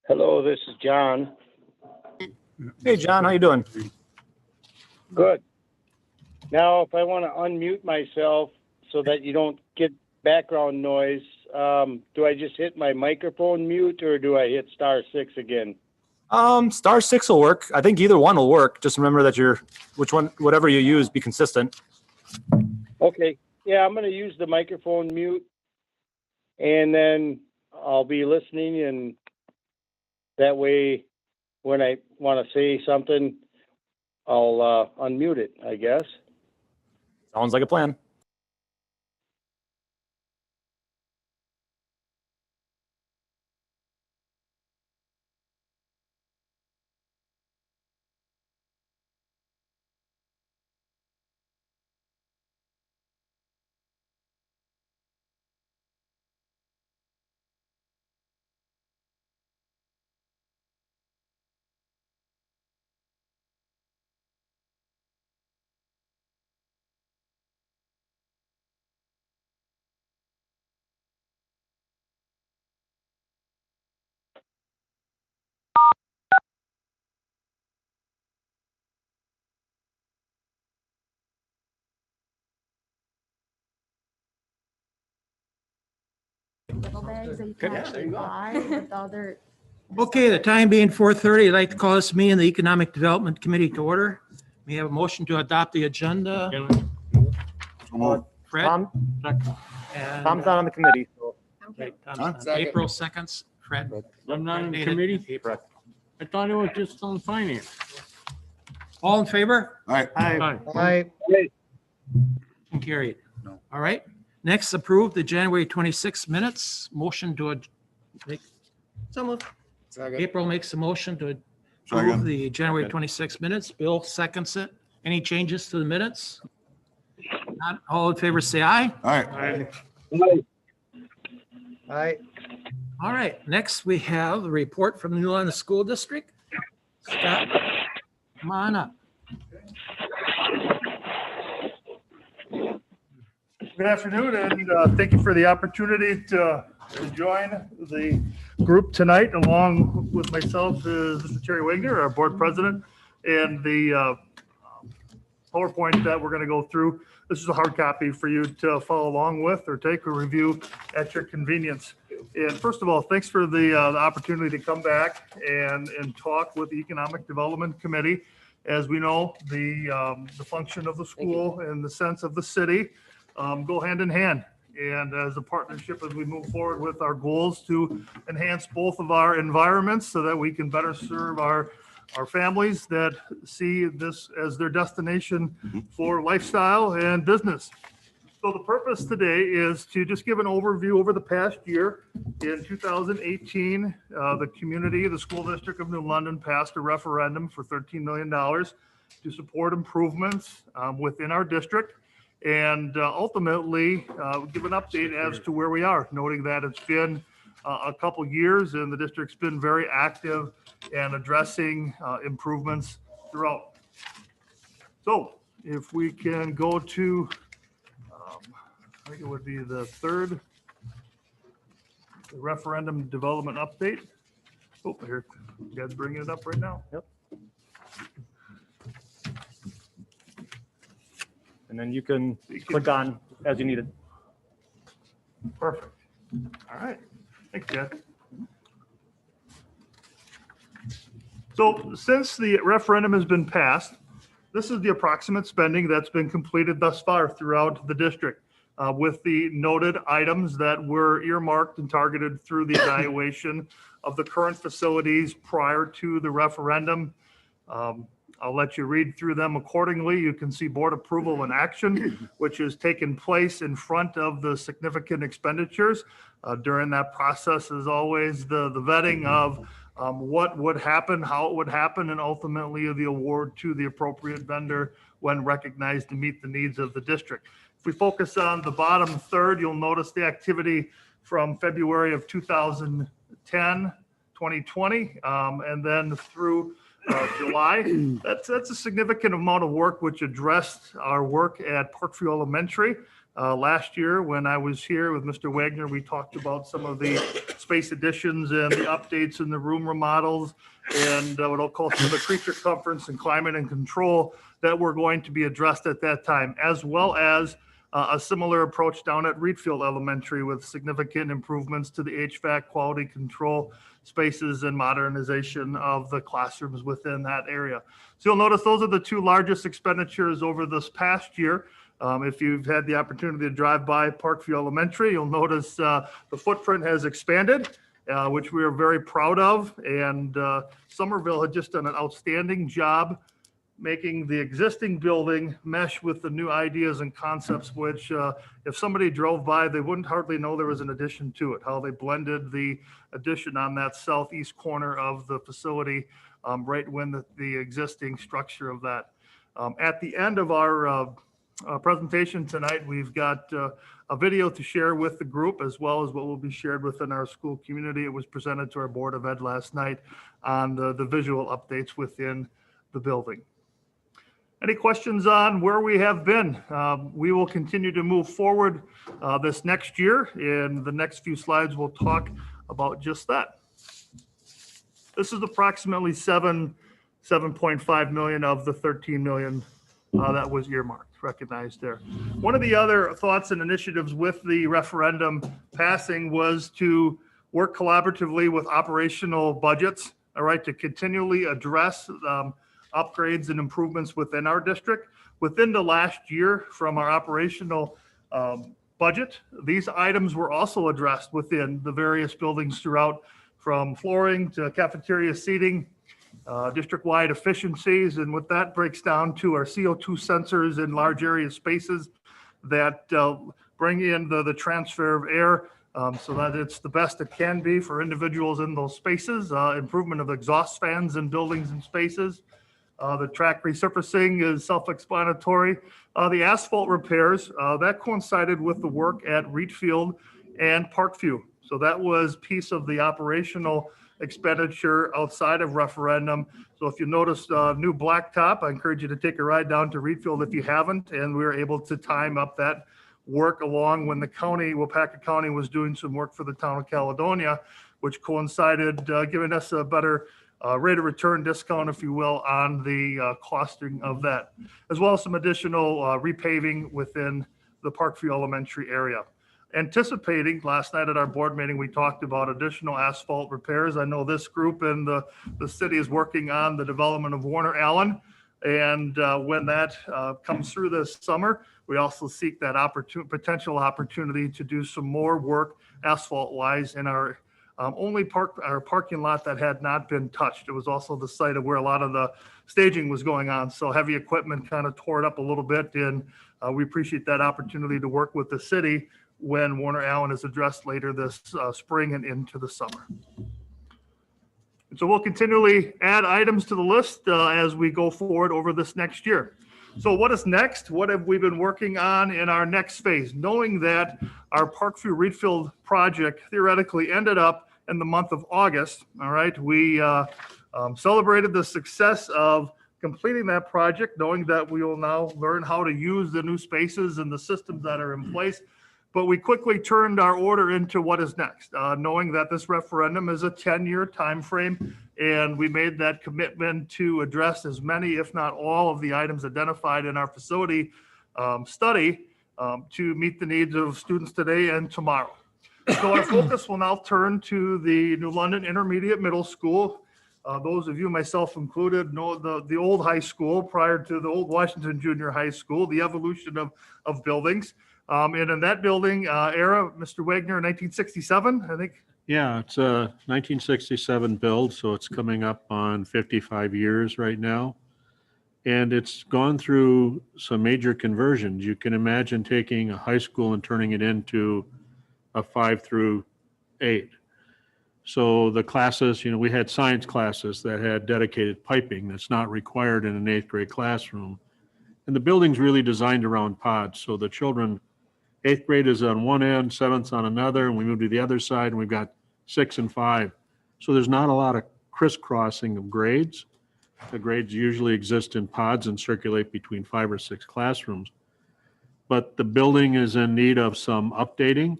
Hello, this is John. Hey, John, how you doing? Good. Now, if I want to unmute myself so that you don't get background noise, do I just hit my microphone mute or do I hit *6 again? *6 will work. I think either one will work. Just remember that whatever you use, be consistent. Okay. Yeah, I'm going to use the microphone mute, and then I'll be listening, and that way, when I want to say something, I'll unmute it, I guess. Sounds like a plan. Little bags that you can actually buy with the other. Okay, the time being 4:30, I'd like to call this meeting of the Economic Development Committee to order. We have a motion to adopt the agenda. Fred? Tom's and- not on the committee. So. Okay, Tom's on. April seconds, Fred. I'm not on the Dated. committee. I thought it was just on finance. All in favor? Aye. Motion carried. No. All right. Next, approve the January 26 minutes. Motion to, April makes a motion to approve the January 26 minutes. Bill seconds it. Any changes to the minutes? Not all in favor, say aye. Aye. All right, next we have the report from the New London School District. Scott, come on up. Good afternoon, and thank you for the opportunity to join the group tonight, along with myself is Mr. Terry Wagner, our board president, and the PowerPoint that we're going to go through. This is a hard copy for you to follow along with or take a review at your convenience. And first of all, thanks for the opportunity to come back and talk with the Economic Development Committee. As we know, the function of the school and the sense of the city go hand in hand. And as a partnership, as we move forward with our goals to enhance both of our environments so that we can better serve our families that see this as their destination for lifestyle and business. So the purpose today is to just give an overview over the past year. In 2018, the school district of New London passed a referendum for $13 million to support improvements within our district. And ultimately give an update as to where we are, noting that it's been a couple years and the district's been very active in addressing improvements throughout. So if we can go to, I think it would be the third referendum development update. Oh, here, you guys bringing it up right now? Yep. And then you can click on as you need it. Perfect. All right. Thanks, Jeff. So since the referendum has been passed, this is the approximate spending that's been completed thus far throughout the district with the noted items that were earmarked and targeted through the evaluation of the current facilities prior to the referendum. I'll let you read through them accordingly. You can see board approval in action, which has taken place in front of the significant expenditures. During that process, as always, the vetting of what would happen, how it would happen, and ultimately the award to the appropriate vendor when recognized to meet the needs of the district. If we focus on the bottom third, you'll notice the activity from February of 2010, 2020, and then through July. That's a significant amount of work which addressed our work at Parkview Elementary. Last year, when I was here with Mr. Wagner, we talked about some of the space additions and the updates in the room remodels and what I'll call some of the creature comforts and climate and control that were going to be addressed at that time, as well as a similar approach down at Reedfield Elementary with significant improvements to the HVAC quality control spaces and modernization of the classrooms within that area. So you'll notice those are the two largest expenditures over this past year. If you've had the opportunity to drive by Parkview Elementary, you'll notice the footprint has expanded, which we are very proud of. And Somerville had just done an outstanding job making the existing building mesh with the new ideas and concepts, which if somebody drove by, they wouldn't hardly know there was an addition to it, how they blended the addition on that southeast corner of the facility, right when the existing structure of that. At the end of our presentation tonight, we've got a video to share with the group, as well as what will be shared within our school community. It was presented to our Board of Ed last night on the visual updates within the building. Any questions on where we have been? We will continue to move forward this next year. In the next few slides, we'll talk about just that. This is approximately 7.5 million of the 13 million that was earmarked, recognized there. One of the other thoughts and initiatives with the referendum passing was to work collaboratively with operational budgets, all right, to continually address upgrades and improvements within our district. Within the last year from our operational budget, these items were also addressed within the various buildings throughout, from flooring to cafeteria seating, district-wide efficiencies, and what that breaks down to our CO2 sensors in large area spaces that bring in the transfer of air so that it's the best it can be for individuals in those spaces, improvement of exhaust fans in buildings and spaces. The track resurfacing is self-explanatory. The asphalt repairs, that coincided with the work at Reedfield and Parkview. So that was piece of the operational expenditure outside of referendum. So if you notice new blacktop, I encourage you to take a ride down to Reedfield if you haven't. And we were able to time up that work along when the county, Wapaka County, was doing some work for the town of Caledonia, which coincided giving us a better rate of return discount, if you will, on the costing of that, as well as some additional repaving within the Parkview Elementary area. Anticipating, last night at our board meeting, we talked about additional asphalt repairs. I know this group and the city is working on the development of Warner Allen. And when that comes through this summer, we also seek that potential opportunity to do some more work asphalt-wise in our our parking lot that had not been touched. It was also the site of where a lot of the staging was going on. So heavy equipment kind of tore it up a little bit. And we appreciate that opportunity to work with the city when Warner Allen is addressed later this spring and into the summer. And so we'll continually add items to the list as we go forward over this next year. So what is next? What have we been working on in our next phase? Knowing that our Parkview Reedfield project theoretically ended up in the month of August, all right, we celebrated the success of completing that project, knowing that we will now learn how to use the new spaces and the systems that are in place. But we quickly turned our order into what is next, knowing that this referendum is a 10-year time frame, and we made that commitment to address as many, if not all, of the items identified in our facility study to meet the needs of students today and tomorrow. So our focus will now turn to the New London Intermediate Middle School. Those of you, myself included, know the old high school prior to the old Washington Junior High School, the evolution of buildings. And in that building era, Mr. Wagner, 1967, I think. Yeah, it's a 1967 build, so it's coming up on 55 years right now. And it's gone through some major conversions. You can imagine taking a high school and turning it into a 5 through 8. So the classes, we had science classes that had dedicated piping that's not required in an 8th grade classroom. And the building's really designed around pods. So the children, 8th grade is on one end, 7th on another, and we move to the other side and we've got 6 and 5. So there's not a lot of crisscrossing of grades. The grades usually exist in pods and circulate between 5 or 6 classrooms. But the building is in need of some updating,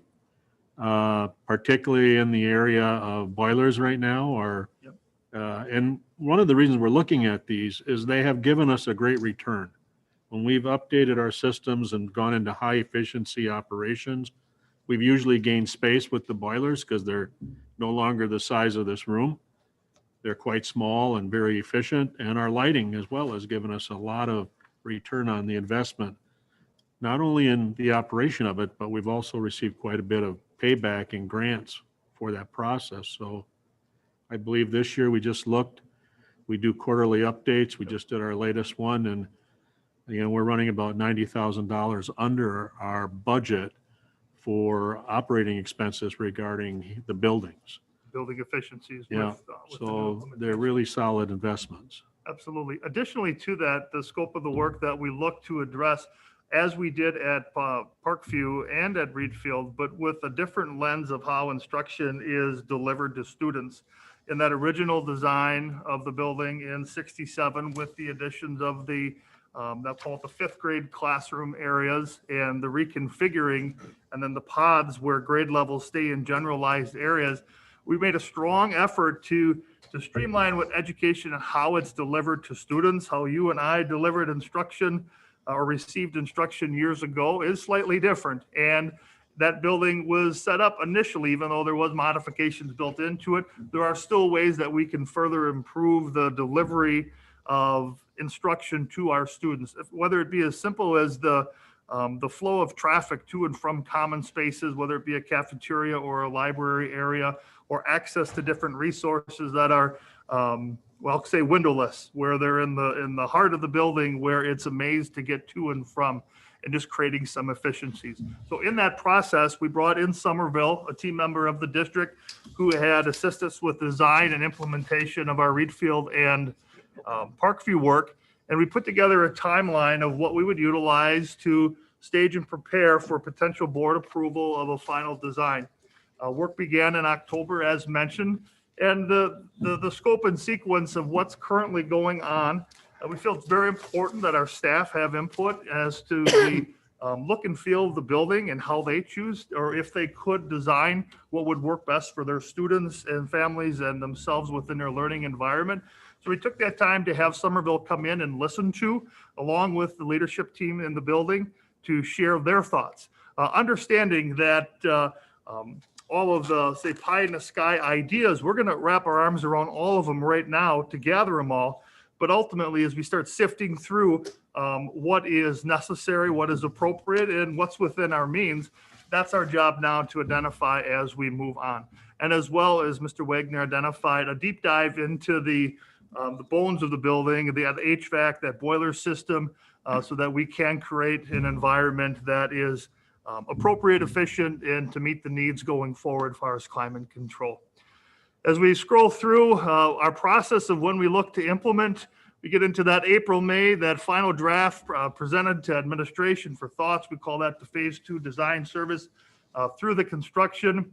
particularly in the area of boilers right now. And one of the reasons we're looking at these is they have given us a great return. When we've updated our systems and gone into high efficiency operations, we've usually gained space with the boilers because they're no longer the size of this room. They're quite small and very efficient, and our lighting as well has given us a lot of return on the investment, not only in the operation of it, but we've also received quite a bit of payback and grants for that process. So I believe this year we just looked, we do quarterly updates. We just did our latest one, and we're running about $90,000 under our budget for operating expenses regarding the buildings. Building efficiencies. Yeah, so they're really solid investments. Absolutely. Additionally to that, the scope of the work that we look to address, as we did at Parkview and at Reed Field, but with a different lens of how instruction is delivered to students. In that original design of the building in '67, with the additions of the that's called the 5th grade classroom areas and the reconfiguring, and then the pods where grade levels stay in generalized areas, we made a strong effort to streamline what education and how it's delivered to students. How you and I delivered instruction or received instruction years ago is slightly different. And that building was set up initially, even though there was modifications built into it, there are still ways that we can further improve the delivery of instruction to our students, whether it be as simple as the flow of traffic to and from common spaces, whether it be a cafeteria or a library area, or access to different resources that are, well, say windowless, where they're in the heart of the building, where it's a maze to get to and from, and just creating some efficiencies. So in that process, we brought in Somerville, a team member of the district, who had assisted us with design and implementation of our Reed Field and Parkview work. And we put together a timeline of what we would utilize to stage and prepare for potential board approval of a final design. Work began in October, as mentioned, and the scope and sequence of what's currently going on. We feel it's very important that our staff have input as to the look and feel of the building and how they choose, or if they could design what would work best for their students and families and themselves within their learning environment. So we took that time to have Somerville come in and listen to, along with the leadership team in the building, to share their thoughts. Understanding that all of the, say, pie in the sky ideas, we're going to wrap our arms around all of them right now to gather them all. But ultimately, as we start sifting through what is necessary, what is appropriate, and what's within our means, that's our job now to identify as we move on. And as well as Mr. Wagner identified, a deep dive into the bones of the building, the HVAC, that boiler system, so that we can create an environment that is appropriate, efficient, and to meet the needs going forward as far as climate control. As we scroll through our process of when we look to implement, we get into that April, May, that final draft presented to administration for thoughts. We call that the phase 2 design service through the construction,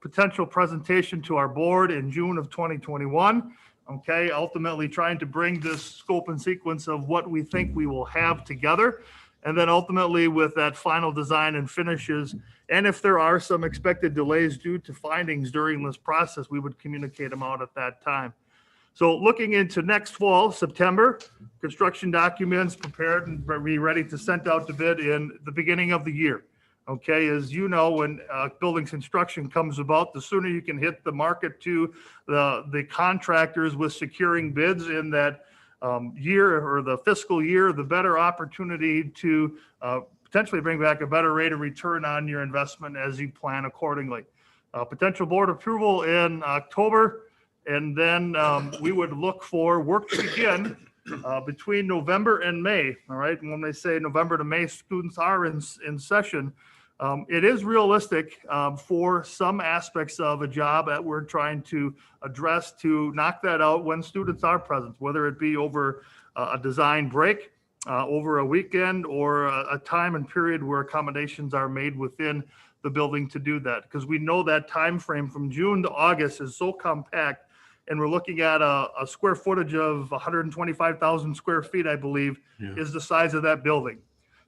potential presentation to our board in June of 2021. Okay, ultimately trying to bring this scope and sequence of what we think we will have together. And then ultimately with that final design and finishes, and if there are some expected delays due to findings during this process, we would communicate them out at that time. So looking into next fall, September, construction documents prepared and be ready to send out to bid in the beginning of the year. Okay, as you know, when building construction comes about, the sooner you can hit the market to the contractors with securing bids in that year or the fiscal year, the better opportunity to potentially bring back a better rate of return on your investment as you plan accordingly. Potential board approval in October, and then we would look for work to begin between November and May. All right, and when they say November to May, students are in session. It is realistic for some aspects of a job that we're trying to address to knock that out when students are present, whether it be over a design break, over a weekend, or a time and period where accommodations are made within the building to do that. Because we know that time frame from June to August is so compact, and we're looking at a square footage of 125,000 square feet, I believe, Yeah. is the size of that building.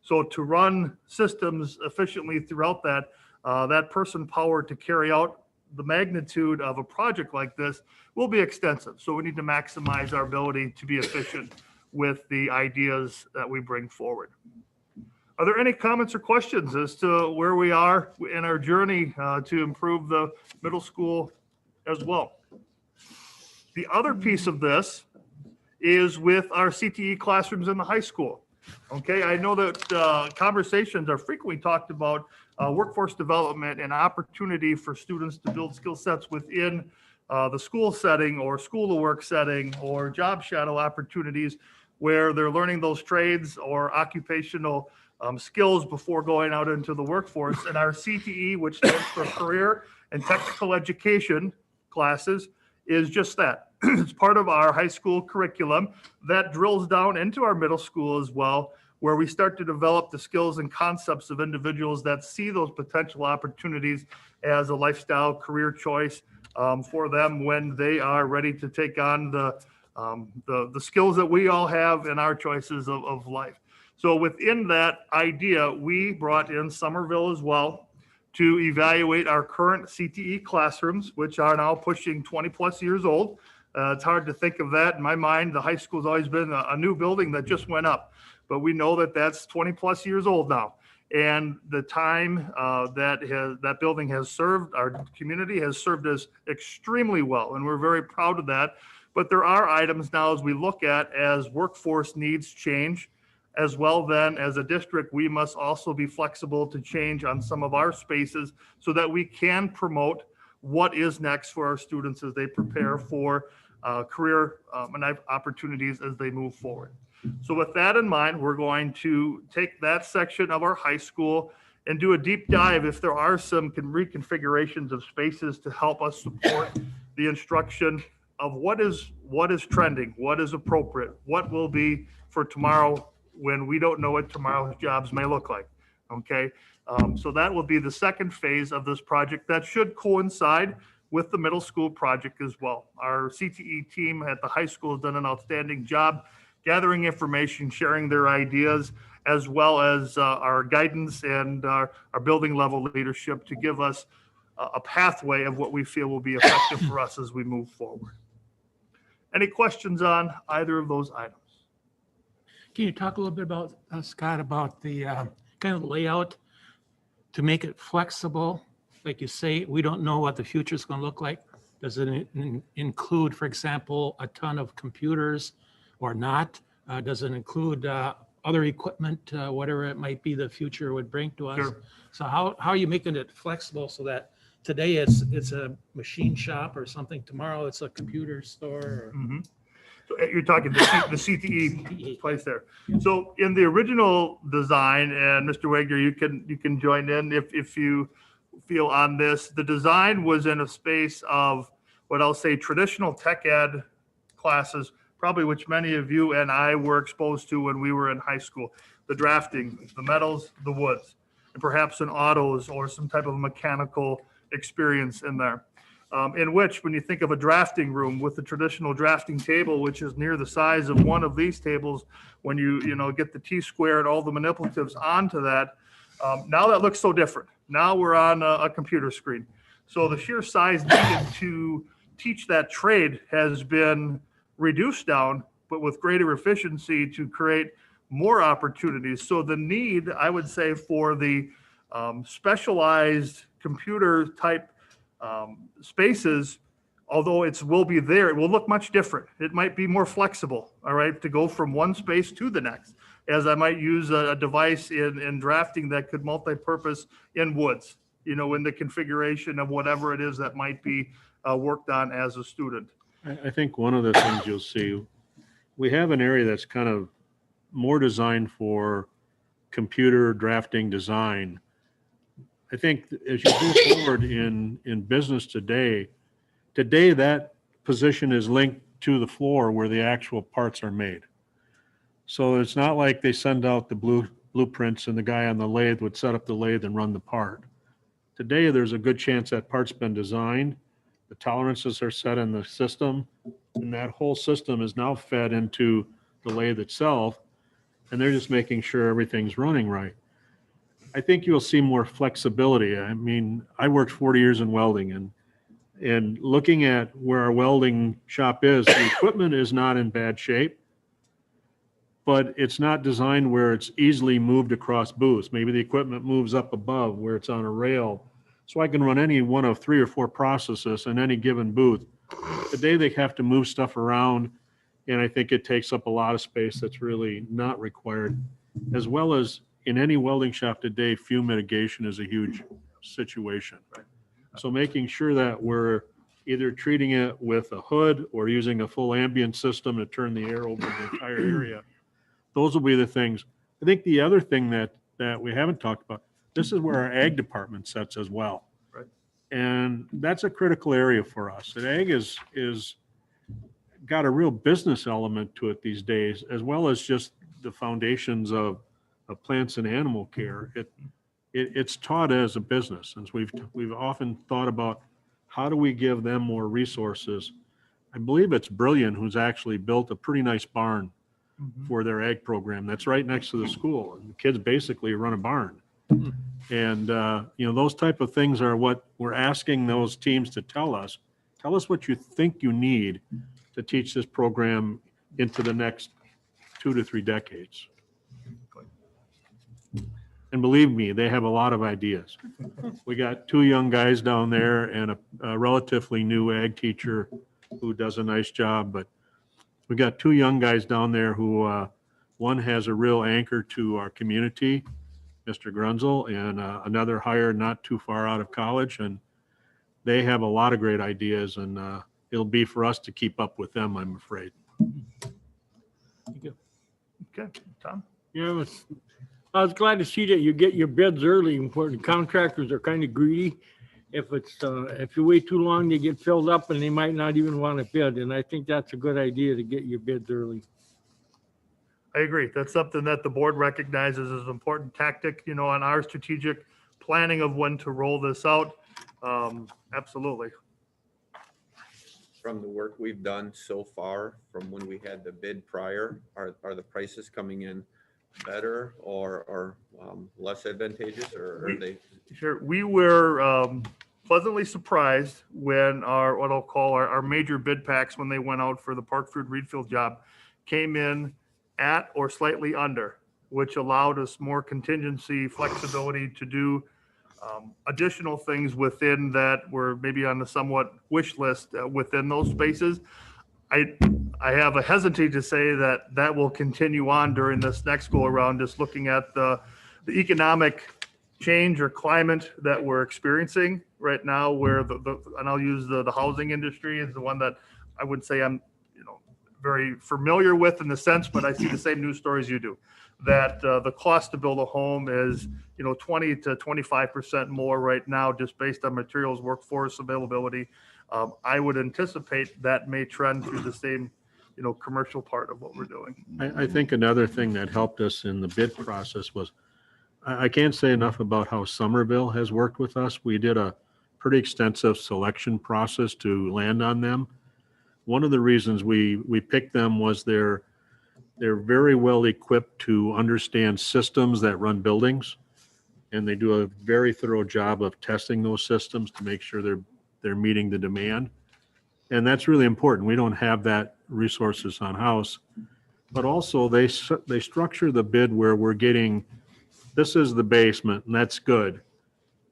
So to run systems efficiently throughout that, that person power to carry out the magnitude of a project like this will be extensive. So we need to maximize our ability to be efficient with the ideas that we bring forward. Are there any comments or questions as to where we are in our journey to improve the middle school as well? The other piece of this is with our CTE classrooms in the high school. Okay, I know that conversations are frequently talked about workforce development and opportunity for students to build skill sets within the school setting or school to work setting or job shadow opportunities where they're learning those trades or occupational skills before going out into the workforce. And our CTE, which stands for Career and Technical Education classes, is just that. It's part of our high school curriculum that drills down into our middle school as well, where we start to develop the skills and concepts of individuals that see those potential opportunities as a lifestyle career choice for them when they are ready to take on the skills that we all have in our choices of life. So within that idea, we brought in Somerville as well to evaluate our current CTE classrooms, which are now pushing 20 plus years old. It's hard to think of that in my mind. The high school's always been a new building that just went up, but we know that that's 20 plus years old now. And the time that building has served our community has served us extremely well, and we're very proud of that. But there are items now as we look at as workforce needs change, as well then as a district, we must also be flexible to change on some of our spaces so that we can promote what is next for our students as they prepare for career and opportunities as they move forward. So with that in mind, we're going to take that section of our high school and do a deep dive if there are some reconfigurations of spaces to help us support the instruction of what is trending, what is appropriate, what will be for tomorrow when we don't know what tomorrow's jobs may look like. Okay, so that will be the second phase of this project that should coincide with the middle school project as well. Our CTE team at the high school has done an outstanding job gathering information, sharing their ideas, as well as our guidance and our building level leadership to give us a pathway of what we feel will be effective for us as we move forward. Any questions on either of those items? Can you talk a little bit about, Scott, about the kind of layout to make it flexible? Like you say, we don't know what the future is going to look like. Does it include, for example, a ton of computers or not? Does it include other equipment, whatever it might be the future would bring to us? Sure. So how are you making it flexible so that today it's a machine shop or something, tomorrow it's a computer store? Or... Mm-hmm. So you're talking the CTE place there. So in the original design, and Mr. Wagner, you can join in if you feel on this. The design was in a space of what I'll say traditional tech ed classes, probably which many of you and I were exposed to when we were in high school. The drafting, the metals, the woods, and perhaps an autos or some type of mechanical experience in there. In which, when you think of a drafting room with the traditional drafting table, which is near the size of one of these tables, when you get the T-square and all the manipulatives onto that, now that looks so different. Now we're on a computer screen. So the sheer size needed to teach that trade has been reduced down, but with greater efficiency to create more opportunities. So the need, I would say, for the specialized computer type spaces, although it will be there, it will look much different. It might be more flexible, all right, to go from one space to the next, as I might use a device in drafting that could multi-purpose in woods, in the configuration of whatever it is that might be worked on as a student. I think one of the things you'll see, we have an area that's kind of more designed for computer drafting design. I think as you move forward in business today that position is linked to the floor where the actual parts are made. So it's not like they send out the blueprints and the guy on the lathe would set up the lathe and run the part. Today, there's a good chance that part's been designed The tolerances are set in the system, and that whole system is now fed into the lathe itself, and they're just making sure everything's running right. I think you'll see more flexibility. I mean, I worked 40 years in welding, and looking at where our welding shop is, the equipment is not in bad shape, but it's not designed where it's easily moved across booths. Maybe the equipment moves up above where it's on a rail. So I can run any one of 3 or 4 processes in any given booth. Today they have to move stuff around, and I think it takes up a lot of space that's really not required. As well as in any welding shop today, fume mitigation is a huge situation. So making sure that we're either treating it with a hood or using a full ambient system to turn the air over the entire area. Those will be the things. I think the other thing that we haven't talked about, this is where our ag department sits as well. Right. And that's a critical area for us. And ag is got a real business element to it these days, as well as just the foundations of plants and animal care. It's taught as a business, and we've often thought about how do we give them more resources. I believe it's Brilliant who's actually built a pretty nice barn for their ag program that's right next to the school, and the kids basically run a barn. And those type of things are what we're asking those teams to tell us. Tell us what you think you need to teach this program into the next 2 to 3 decades. And believe me, they have a lot of ideas. We got 2 young guys down there and a relatively new ag teacher who does a nice job. But we got 2 young guys down there who, one has a real anchor to our community, Mr. Grunzel, and another hired not too far out of college. And they have a lot of great ideas, and it'll be for us to keep up with them, I'm afraid. Thank you. Okay, Tom? Yeah, I was glad to see that you get your bids early. Important contractors are kind of greedy. If you wait too long, they get filled up and they might not even want to bid. And I think that's a good idea to get your bids early. I agree. That's something that the board recognizes as an important tactic, on our strategic planning of when to roll this out. Absolutely. From the work we've done so far, from when we had the bid prior, are the prices coming in better or less advantageous, or are they? Sure. We were pleasantly surprised when what I'll call our major bid packs, when they went out for the Parkford Reedfield job, came in at or slightly under, which allowed us more contingency flexibility to do additional things within that were maybe on the somewhat wish list within those spaces. I have a hesitancy to say that will continue on during this next go around, just looking at the economic change or climate that we're experiencing right now, where and I'll use the housing industry is the one that I would say I'm very familiar with in the sense, but I see the same news stories you do, that the cost to build a home is 20 to 25% more right now, just based on materials, workforce availability. I would anticipate that may trend through the same commercial part of what we're doing. I think another thing that helped us in the bid process was, I can't say enough about how Somerville has worked with us. We did a pretty extensive selection process to land on them. One of the reasons we picked them was they're very well equipped to understand systems that run buildings, and they do a very thorough job of testing those systems to make sure they're meeting the demand. And that's really important. We don't have that resources on house, but also they structure the bid where we're getting, this is the basement and that's good.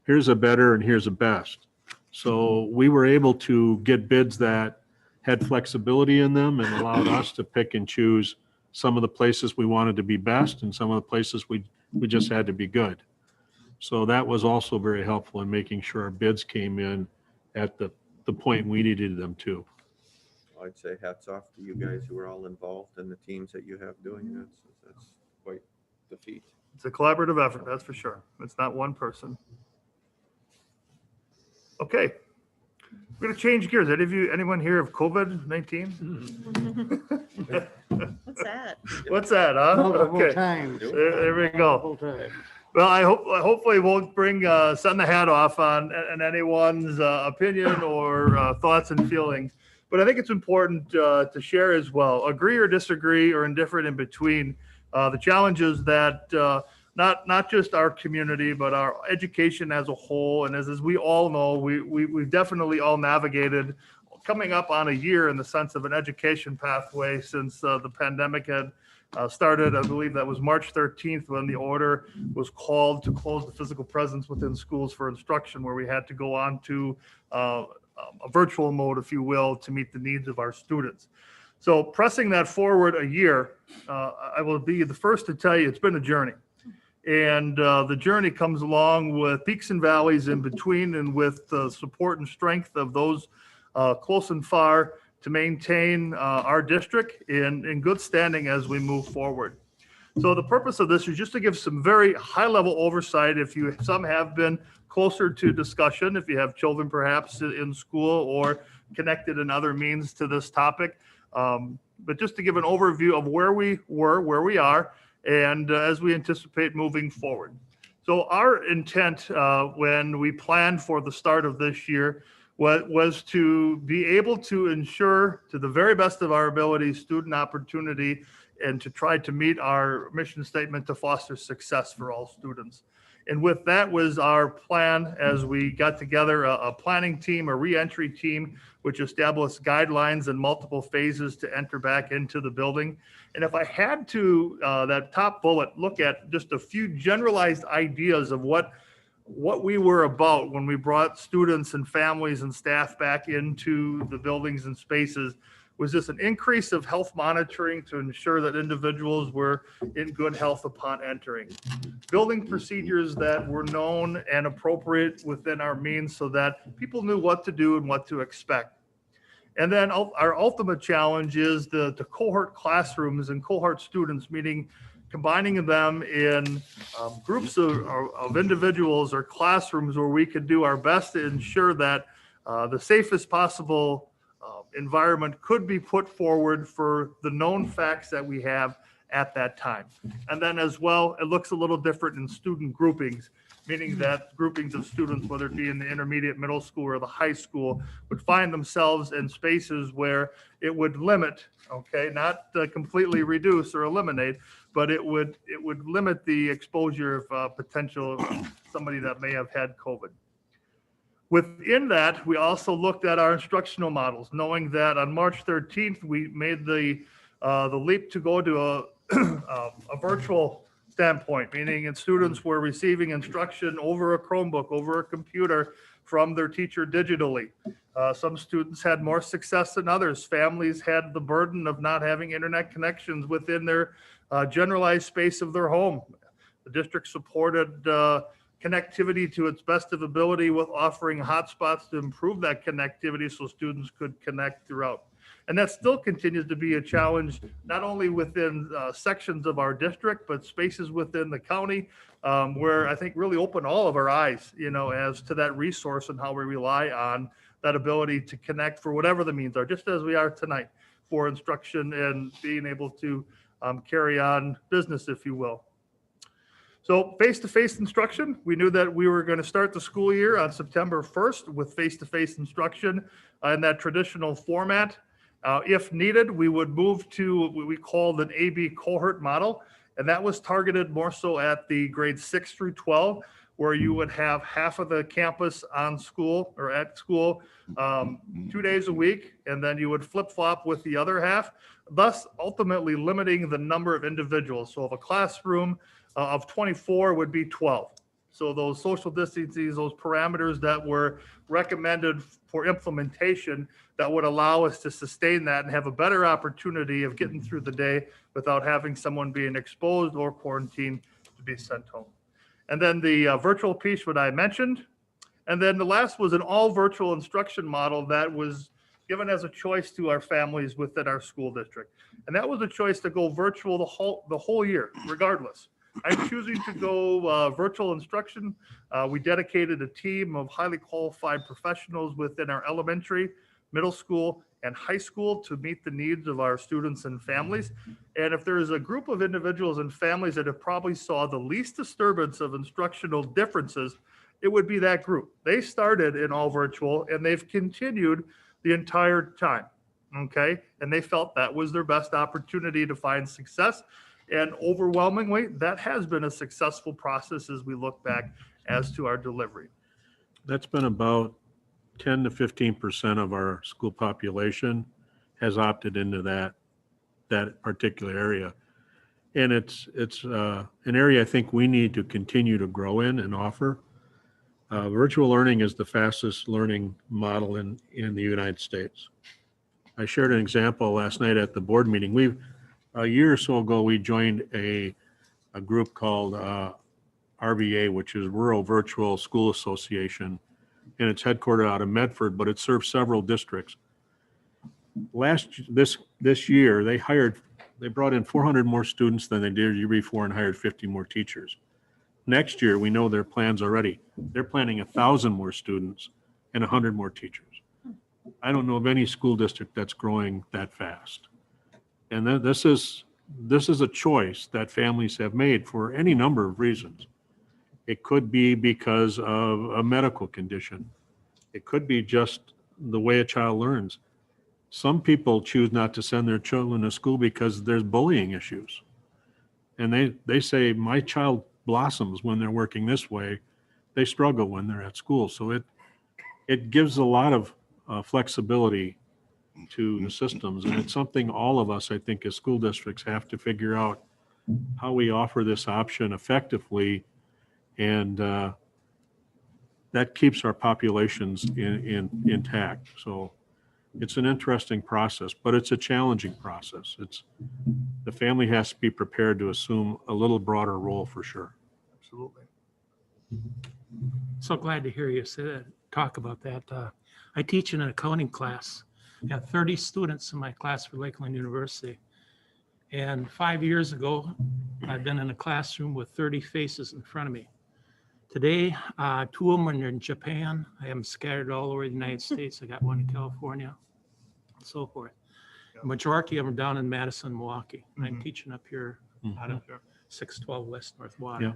Here's a better and here's a best. So we were able to get bids that had flexibility in them and allowed us to pick and choose some of the places we wanted to be best and some of the places we just had to be good. So that was also very helpful in making sure our bids came in at the point we needed them to. I'd say hats off to you guys who are all involved and the teams that you have doing that. That's quite the feat. It's a collaborative effort, that's for sure. It's not one person. Okay. We're going to change gears. Anyone here of COVID-19? What's that? What's that, huh? Multiple Okay. times. There we go. Multiple times. Well, hopefully won't bring send the hat off on anyone's opinion or thoughts and feelings. But I think it's important to share as well, agree or disagree or indifferent in between, the challenges that not just our community, but our education as a whole. And as we all know, we've definitely all navigated coming up on a year in the sense of an education pathway since the pandemic had started. I believe that was March 13th when the order was called to close the physical presence within schools for instruction, where we had to go on to a virtual mode, if you will, to meet the needs of our students. So pressing that forward a year, I will be the first to tell you it's been a journey. And the journey comes along with peaks and valleys in between, and with the support and strength of those close and far to maintain our district in good standing as we move forward. So the purpose of this is just to give some very high-level oversight. If some have been closer to discussion, if you have children perhaps in school or connected in other means to this topic, but just to give an overview of where we were, where we are, and as we anticipate moving forward. So our intent when we planned for the start of this year was to be able to ensure, to the very best of our ability, student opportunity, and to try to meet our mission statement to foster success for all students. And with that was our plan as we got together a planning team, a re-entry team, which established guidelines and multiple phases to enter back into the building. And if I had to, that top bullet, look at just a few generalized ideas of what we were about when we brought students and families and staff back into the buildings and spaces, was just an increase of health monitoring to ensure that individuals were in good health upon entering. Building procedures that were known and appropriate within our means so that people knew what to do and what to expect. And then our ultimate challenge is the cohort classrooms and cohort students, meaning combining them in groups of individuals or classrooms where we could do our best to ensure that the safest possible environment could be put forward for the known facts that we have at that time. And then as well, it looks a little different in student groupings, meaning that groupings of students, whether it be in the intermediate, middle school, or the high school, would find themselves in spaces where it would limit, okay, not completely reduce or eliminate, but it would limit the exposure of potential somebody that may have had COVID. Within that, we also looked at our instructional models, knowing that on March 13th, we made the leap to go to a virtual standpoint, meaning students were receiving instruction over a Chromebook, over a computer from their teacher digitally. Some students had more success than others. Families had the burden of not having internet connections within their generalized space of their home. The district supported connectivity to its best of ability with offering hotspots to improve that connectivity so students could connect throughout. And that still continues to be a challenge, not only within sections of our district, but spaces within the county, where I think really open all of our eyes, as to that resource and how we rely on that ability to connect for whatever the means are, just as we are tonight, for instruction and being able to carry on business, if you will. So face-to-face instruction, we knew that we were going to start the school year on September 1st with face-to-face instruction in that traditional format. If needed, we would move to what we called an AB cohort model, and that was targeted more so at the grades 6 through 12, where you would have half of the campus on school or at school 2 days a week, and then you would flip-flop with the other half, thus ultimately limiting the number of individuals. So if a classroom of 24 would be 12. So those social distances, those parameters that were recommended for implementation that would allow us to sustain that and have a better opportunity of getting through the day without having someone being exposed or quarantined to be sent home. And then the virtual piece, what I mentioned. And then the last was an all virtual instruction model that was given as a choice to our families within our school district. And that was a choice to go virtual the whole year, regardless. I'm choosing to go virtual instruction. We dedicated a team of highly qualified professionals within our elementary, middle school, and high school to meet the needs of our students and families. And if there's a group of individuals and families that have probably saw the least disturbance of instructional differences, it would be that group. They started in all virtual and they've continued the entire time. Okay. And they felt that was their best opportunity to find success. And overwhelmingly, that has been a successful process as we look back as to our delivery. That's been about 10 to 15% of our school population has opted into that particular area. And it's an area I think we need to continue to grow in and offer. Virtual learning is the fastest learning model in the United States. I shared an example last night at the board meeting. A year or so ago, we joined a group called RVA, which is Rural Virtual School Association, and it's headquartered out of Medford, but it serves several districts. This year, they brought in 400 more students than they did the year before and hired 50 more teachers. Next year, we know their plans already. They're planning 1,000 more students and 100 more teachers. I don't know of any school district that's growing that fast. And then this is a choice that families have made for any number of reasons. It could be because of a medical condition. It could be just the way a child learns. Some people choose not to send their children to school because there's bullying issues. And they say, my child blossoms when they're working this way. They struggle when they're at school. So it gives a lot of flexibility to the systems. And it's something all of us, I think, as school districts have to figure out how we offer this option effectively. And that keeps our populations intact. So it's an interesting process, but it's a challenging process. The family has to be prepared to assume a little broader role for sure. Absolutely. So glad to hear you say that, talk about that. I teach in an accounting class. I have 30 students in my class for Lakeland University. And 5 years ago, I've been in a classroom with 30 faces in front of me. Today, 2 of them are in Japan. I have them scattered all over the United States. I got one in California, and so forth. The majority of them are down in Madison, Milwaukee. And I'm teaching up here out of 612 West North Water. Yeah.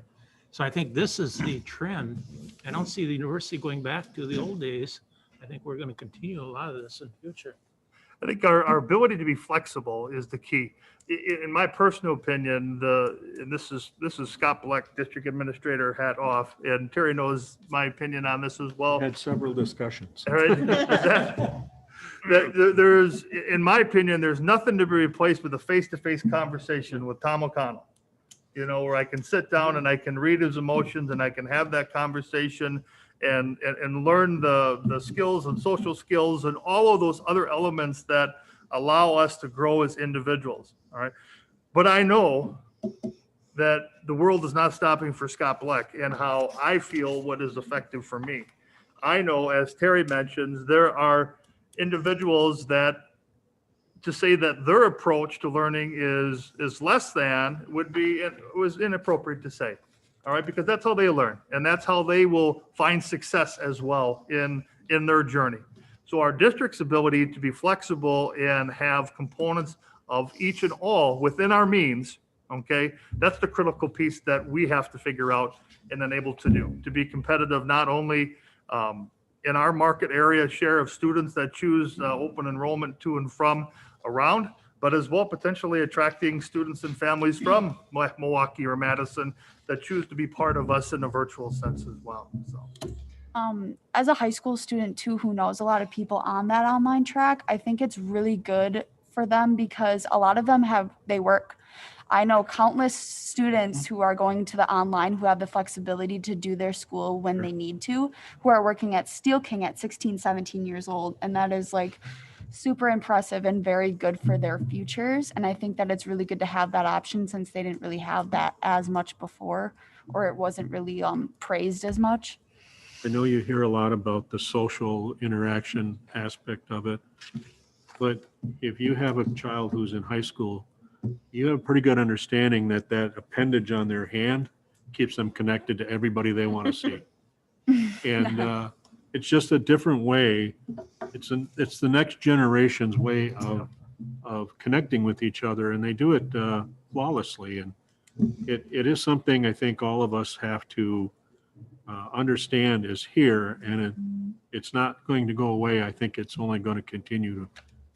So I think this is the trend. I don't see the university going back to the old days. I think we're going to continue a lot of this in the future. I think our ability to be flexible is the key. In my personal opinion, and this is Scott Black, District Administrator, hat off, and Terry knows my opinion on this as well. Had several discussions. All right. There's, in my opinion, there's nothing to be replaced with a face-to-face conversation with Tom O'Connell. You know, where I can sit down and I can read his emotions and I can have that conversation and learn the skills and social skills and all of those other elements that allow us to grow as individuals. All right. But I know that the world is not stopping for Scott Black and how I feel what is effective for me. I know, as Terry mentions, there are individuals that to say that their approach to learning is less than was inappropriate to say. All right, because that's how they learn and that's how they will find success as well in their journey. So our district's ability to be flexible and have components of each and all within our means, okay, that's the critical piece that we have to figure out and then able to do to be competitive, not only in our market area share of students that choose open enrollment to and from around, but as well potentially attracting students and families from Milwaukee or Madison that choose to be part of us in a virtual sense as well. So. As a high school student too, who knows a lot of people on that online track, I think it's really good for them because a lot of them they work. I know countless students who are going to the online who have the flexibility to do their school when they need to, who are working at Steel King at 16, 17 years old. And that is like super impressive and very good for their futures. And I think that it's really good to have that option since they didn't really have that as much before, or it wasn't really praised as much. I know you hear a lot about the social interaction aspect of it, but if you have a child who's in high school, you have a pretty good understanding that appendage on their hand keeps them connected to everybody they want to see. And it's just a different way. It's the next generation's way of connecting with each other, and they do it flawlessly. And it is something I think all of us have to understand is here, and it's not going to go away. I think it's only going to continue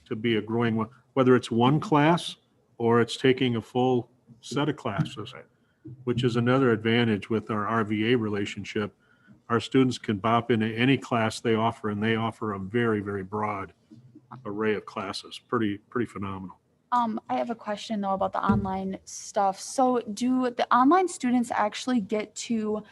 to be a growing one, whether it's one class or it's taking a full set of classes, which is another advantage with our RVA relationship. Our students can bop into any class they offer, and they offer a very, very broad array of classes. Pretty phenomenal. I have a question though about the online stuff. So do the online students actually get to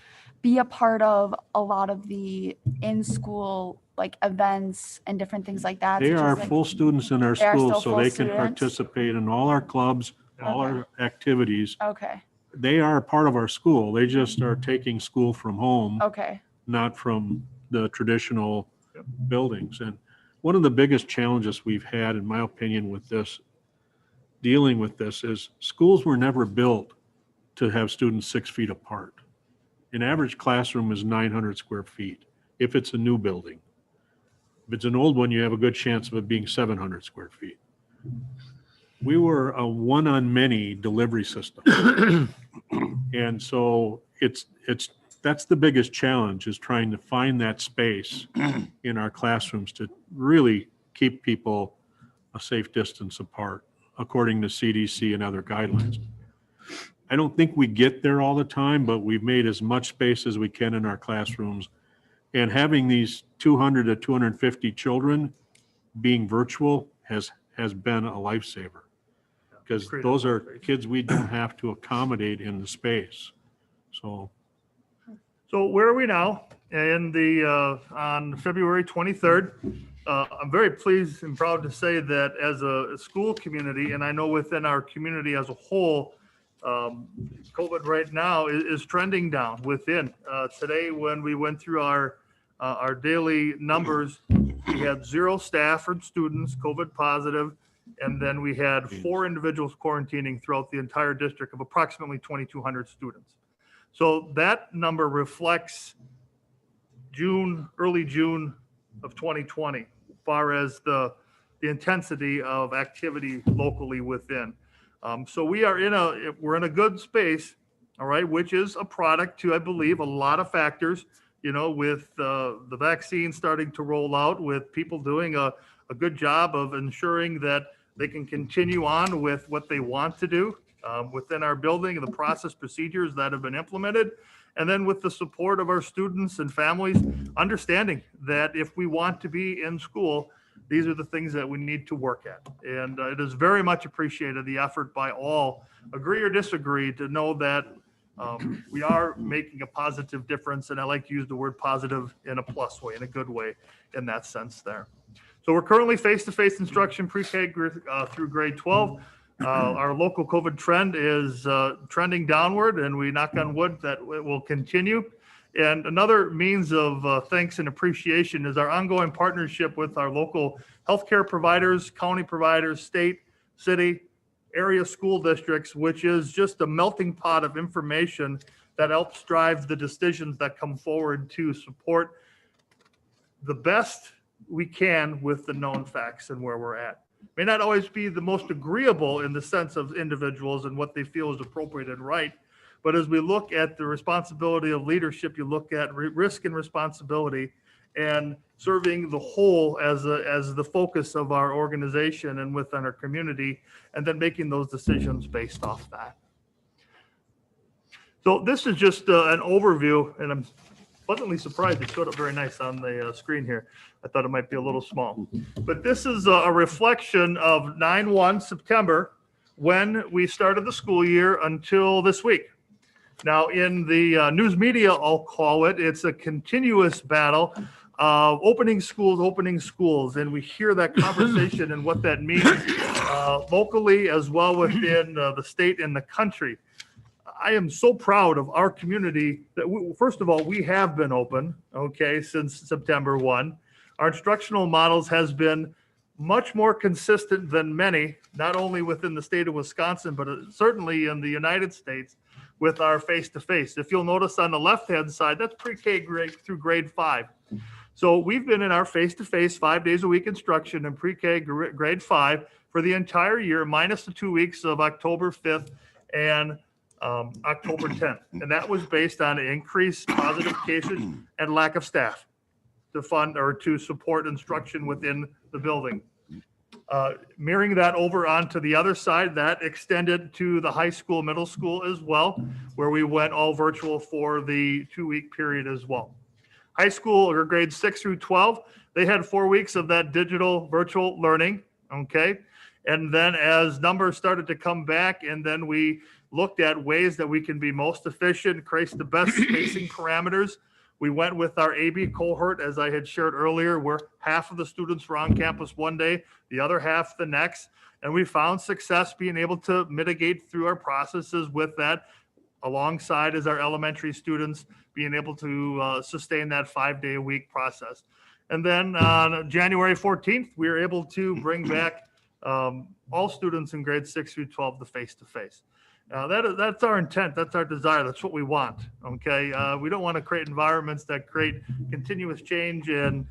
be a part of a lot of the in-school like events and different things like that? They such as, are like- full students in our They are schools, still so full they can students? participate in all our clubs, all our activities. Okay, They are a part of our school. They just are taking school from home, okay. not from the traditional buildings. And one of the biggest challenges we've had, in my opinion, with this, dealing with this, is schools were never built to have students 6 feet apart. An average classroom is 900 square feet if it's a new building. If it's an old one, you have a good chance of it being 700 square feet. We were a one-on-many delivery system. And so that's the biggest challenge, is trying to find that space in our classrooms to really keep people a safe distance apart, according to CDC and other guidelines. I don't think we get there all the time, but we've made as much space as we can in our classrooms. And having these 200 to 250 children being virtual has been a lifesaver, because those are kids we don't have to accommodate in the space. So where are we now? On February 23rd, I'm very pleased and proud to say that as a school community, and I know within our community as a whole, COVID right now is trending down within. Today, when we went through our daily numbers, we had 0 staff or students COVID positive, and then we had 4 individuals quarantining throughout the entire district of approximately 2,200 students. So that number reflects early June of 2020, as far as the intensity of activity locally within. So we're in a good space, all right, which is a product to, I believe, a lot of factors, with the vaccine starting to roll out, with people doing a good job of ensuring that they can continue on with what they want to do within our building and the process procedures that have been implemented. And then with the support of our students and families, understanding that if we want to be in school, these are the things that we need to work at. And it is very much appreciated, the effort by all, agree or disagree, to know that we are making a positive difference. And I like to use the word positive in a plus way, in a good way, in that sense there. So we're currently face-to-face instruction pre-K through grade 12. Our local COVID trend is trending downward, and we knock on wood that it will continue. And another means of thanks and appreciation is our ongoing partnership with our local healthcare providers, county providers, state, city, area school districts, which is just a melting pot of information that helps drive the decisions that come forward to support the best we can with the known facts and where we're at. May not always be the most agreeable in the sense of individuals and what they feel is appropriate and right. But as we look at the responsibility of leadership, you look at risk and responsibility, and serving the whole as the focus of our organization and within our community, and then making those decisions based off that. So this is just an overview, and I'm pleasantly surprised it showed up very nice on the screen here. I thought it might be a little small. But this is a reflection of 9/1 September, when we started the school year until this week. Now, in the news media, I'll call it, it's a continuous battle of opening schools, and we hear that conversation and what that means locally as well within the state and the country. I am so proud of our community that, first of all, we have been open, okay, since September 1. Our instructional models has been much more consistent than many, not only within the state of Wisconsin, but certainly in the United States, with our face-to-face. If you'll notice on the left-hand side, that's pre-K grade through grade 5. So we've been in our face-to-face 5 days a week instruction in pre-K grade 5 for the entire year, minus the 2 weeks of October 5th and October 10th. And that was based on increased positive cases and lack of staff to fund or to support instruction within the building. Mirroring that over onto the other side, that extended to the high school, middle school as well, where we went all virtual for the 2-week period as well. High school or grades 6 through 12, they had 4 weeks of that digital virtual learning, okay? And then as numbers started to come back, and then we looked at ways that we can be most efficient, create the best spacing parameters, we went with our AB cohort, as I had shared earlier, where half of the students were on campus one day, the other half the next. And we found success being able to mitigate through our processes with that, alongside as our elementary students being able to sustain that 5-day-a-week process. And then on January 14th, we were able to bring back all students in grades 6 through 12 to face-to-face. That's our intent. That's our desire. That's what we want. Okay. We don't want to create environments that create continuous change and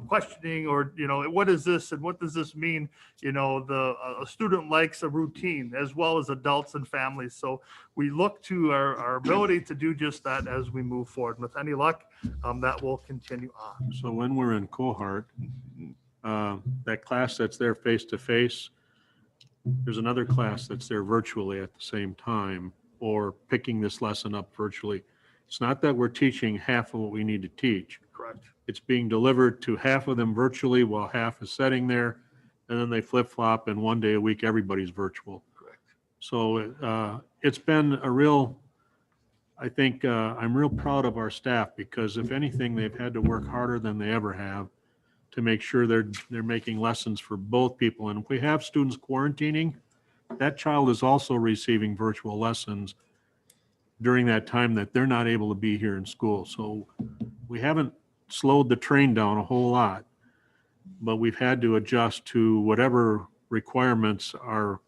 questioning, or, what is this and what does this mean? A student likes a routine, as well as adults and families. So we look to our ability to do just that as we move forward. And with any luck, that will continue on. So when we're in cohort, that class that's there face-to-face, there's another class that's there virtually at the same time, or picking this lesson up virtually. It's not that we're teaching half of what we need to teach. Correct. It's being delivered to half of them virtually while half is sitting there, and then they flip-flop, and 1 day a week everybody's virtual. Correct. So it's been a real, I think I'm real proud of our staff, because if anything, they've had to work harder than they ever have to make sure they're making lessons for both people. And if we have students quarantining, that child is also receiving virtual lessons during that time that they're not able to be here in school. So we haven't slowed the train down a whole lot, but we've had to adjust to whatever requirements our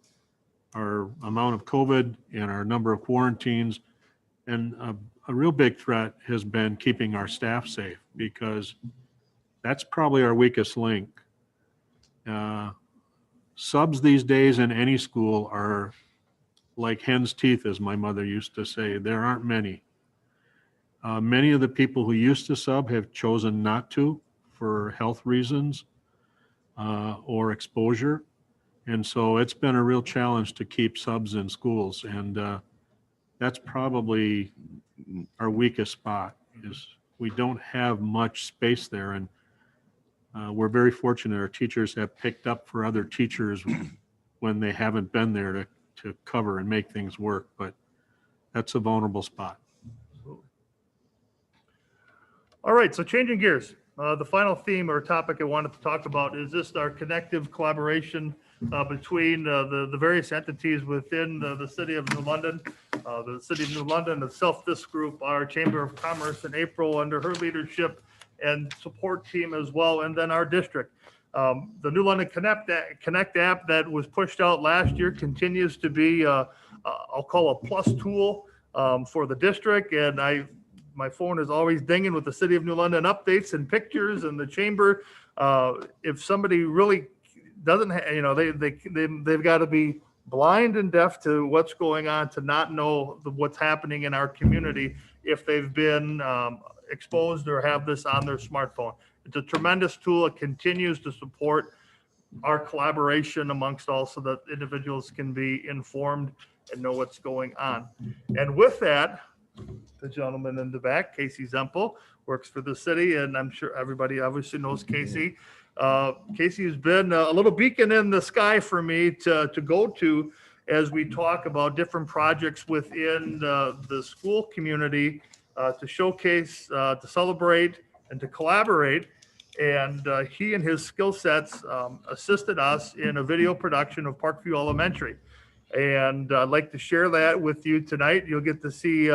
amount of COVID and our number of quarantines. And a real big threat has been keeping our staff safe, because that's probably our weakest link. Subs these days in any school are like hen's teeth, as my mother used to say. There aren't many. Many of the people who used to sub have chosen not to for health reasons or exposure. And so it's been a real challenge to keep subs in schools. And that's probably our weakest spot, is we don't have much space there. And we're very fortunate our teachers have picked up for other teachers when they haven't been there to cover and make things work, but that's a vulnerable spot. All right, so changing gears. The final theme or topic I wanted to talk about is just our connective collaboration between the various entities within the City of New London. The City of New London itself, this group, our Chamber of Commerce in April under her leadership and support team as well, and then our district. The New London Connect app that was pushed out last year continues to be, I'll call a plus tool for the district. And my phone is always dinging with the City of New London updates and pictures and the chamber. If somebody really doesn't, they've got to be blind and deaf to what's going on to not know what's happening in our community if they've been exposed or have this on their smartphone. It's a tremendous tool. It continues to support our collaboration amongst all, so that individuals can be informed and know what's going on. And with that, the gentleman in the back, Casey Zemple, works for the city, and I'm sure everybody obviously knows Casey. Casey has been a little beacon in the sky for me to go to as we talk about different projects within the school community to showcase, to celebrate, and to collaborate. And he and his skill sets assisted us in a video production of Parkview Elementary. And I'd like to share that with you tonight. You'll get to see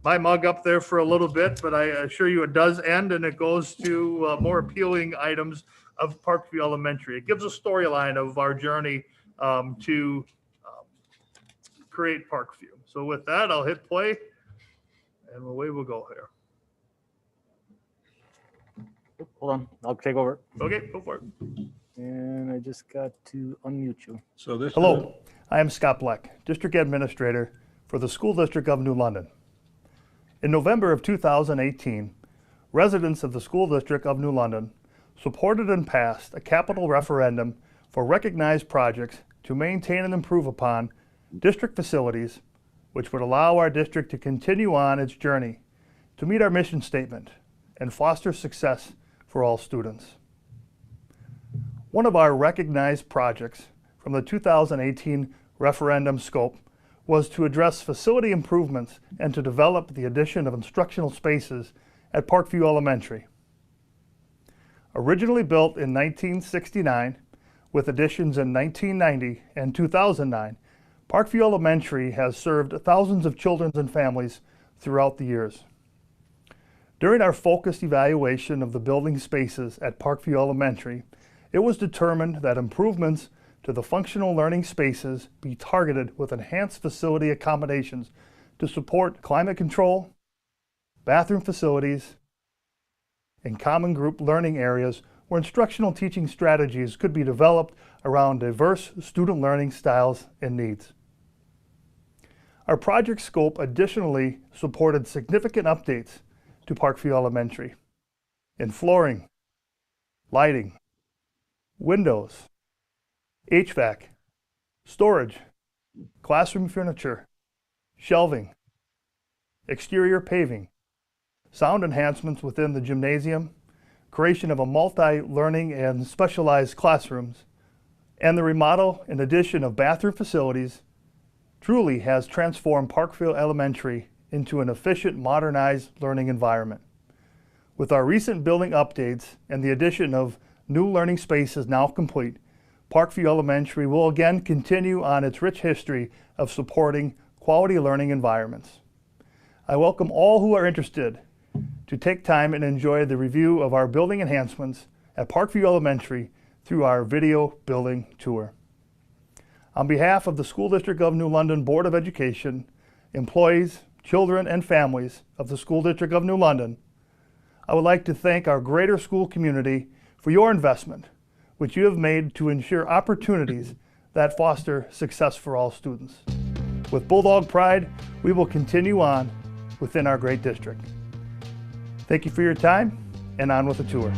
my mug up there for a little bit, but I assure you it does end, and it goes to more appealing items of Parkview Elementary. It gives a storyline of our journey to create Parkview. So with that, I'll hit play, and away we'll go here. Hold on, I'll take over. Okay, go for it. And I just got to unmute you. So this. Hello, I am Scott Bleck, District Administrator for the School District of New London. In November of 2018, residents of the School District of New London supported and passed a capital referendum for recognized projects to maintain and improve upon district facilities, which would allow our district to continue on its journey to meet our mission statement and foster success for all students. One of our recognized projects from the 2018 referendum scope was to address facility improvements and to develop the addition of instructional spaces at Parkview Elementary. Originally built in 1969, with additions in 1990 and 2009, Parkview Elementary has served thousands of children and families throughout the years. During our focused evaluation of the building spaces at Parkview Elementary, it was determined that improvements to the functional learning spaces be targeted with enhanced facility accommodations to support climate control, bathroom facilities, and common group learning areas where instructional teaching strategies could be developed around diverse student learning styles and needs. Our project scope additionally supported significant updates to Parkview Elementary in flooring, lighting, windows, HVAC, storage, classroom furniture, shelving, exterior paving, sound enhancements within the gymnasium, creation of a multi-learning and specialized classrooms, and the remodel and addition of bathroom facilities truly has transformed Parkview Elementary into an efficient, modernized learning environment. With our recent building updates and the addition of new learning spaces now complete, Parkview Elementary will again continue on its rich history of supporting quality learning environments. I welcome all who are interested to take time and enjoy the review of our building enhancements at Parkview Elementary through our video building tour. On behalf of the School District of New London Board of Education, employees, children, and families of the School District of New London, I would like to thank our greater school community for your investment, which you have made to ensure opportunities that foster success for all students. With Bulldog pride, we will continue on within our great district. Thank you for your time, and on with the tour.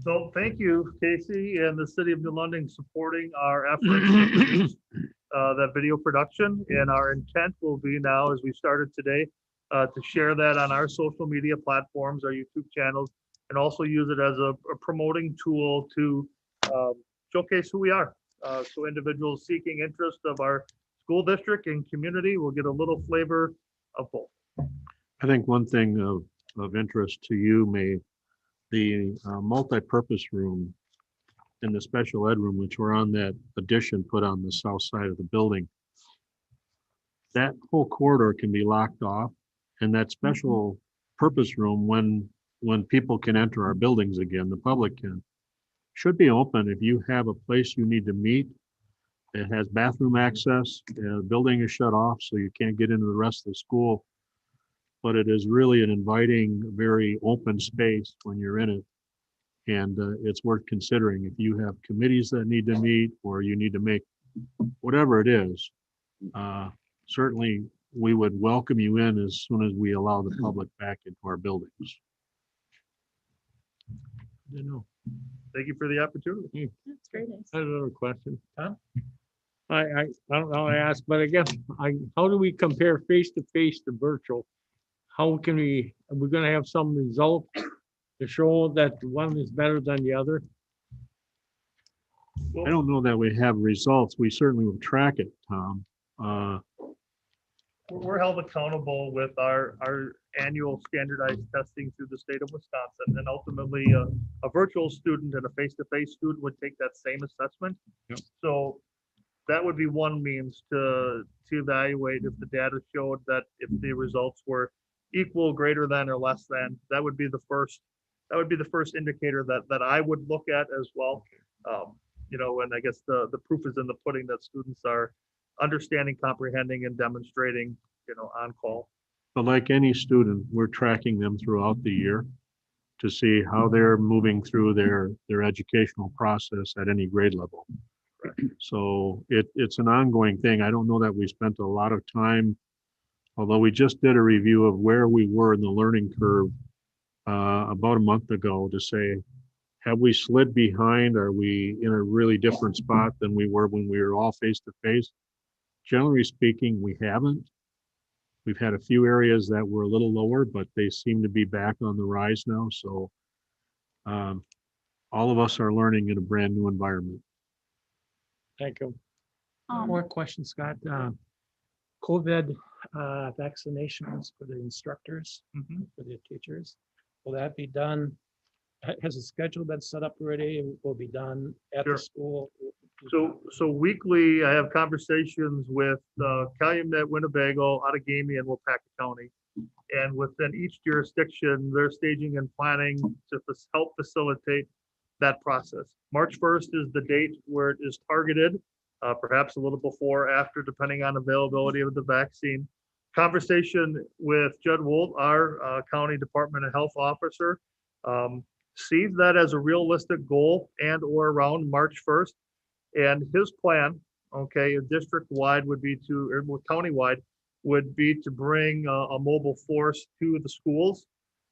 So thank you, Casey, and the City of New London supporting our efforts to produce that video production. And our intent will be now, as we started today, to share that on our social media platforms, our YouTube channels, and also use it as a promoting tool to showcase who we are. So individuals seeking interest of our school district and community will get a little flavor of both. I think one thing of interest to you may, the multi-purpose room and the special ed room, which were on that addition put on the south side of the building. That whole corridor can be locked off, and that special purpose room, when people can enter our buildings again, the public can, should be open if you have a place you need to meet. It has bathroom access, the building is shut off, so you can't get into the rest of the school. But it is really an inviting, very open space when you're in it. And it's worth considering if you have committees that need to meet, or you need to make whatever it is. Certainly, we would welcome you in as soon as we allow the public back into our buildings. I don't know. Thank you for the opportunity. That's very nice. I have another question. Tom? I don't know how to ask, but I guess, how do we compare face-to-face to virtual? How can are we gonna have some result to show that one is better than the other? I don't know that we have results. We certainly will track it, Tom. We're held accountable with our annual standardized testing through the state of Wisconsin, and ultimately a virtual student and a face-to-face student would take that same assessment. Yep. So that would be one means to evaluate if the data showed that if the results were equal, greater than, or less than. That would be the first indicator that I would look at as well. And I guess the proof is in the pudding that students are understanding, comprehending, and demonstrating, on call. But like any student, we're tracking them throughout the year to see how they're moving through their educational process at any grade level. So it's an ongoing thing. I don't know that we spent a lot of time, although we just did a review of where we were in the learning curve about a month ago to say, have we slid behind? Are we in a really different spot than we were when we were all face to face? Generally speaking, we haven't. We've had a few areas that were a little lower, but they seem to be back on the rise now. So all of us are learning in a brand new environment. Thank you. One more question, Scott. COVID vaccinations for the instructors, for the teachers. Will that be done? Has a schedule been set up already? Will be done at Sure. the school? So weekly, I have conversations with Calumet, Winnebago, Outagamie, and Wapaka County. And within each jurisdiction, they're staging and planning to help facilitate that process. March 1st is the date where it is targeted, perhaps a little before, after, depending on availability of the vaccine. Conversation with Judd Wolt, our County Department of Health officer, sees that as a realistic goal and or around March 1st. And his plan, district-wide would be or county-wide, would be to bring a mobile force to the schools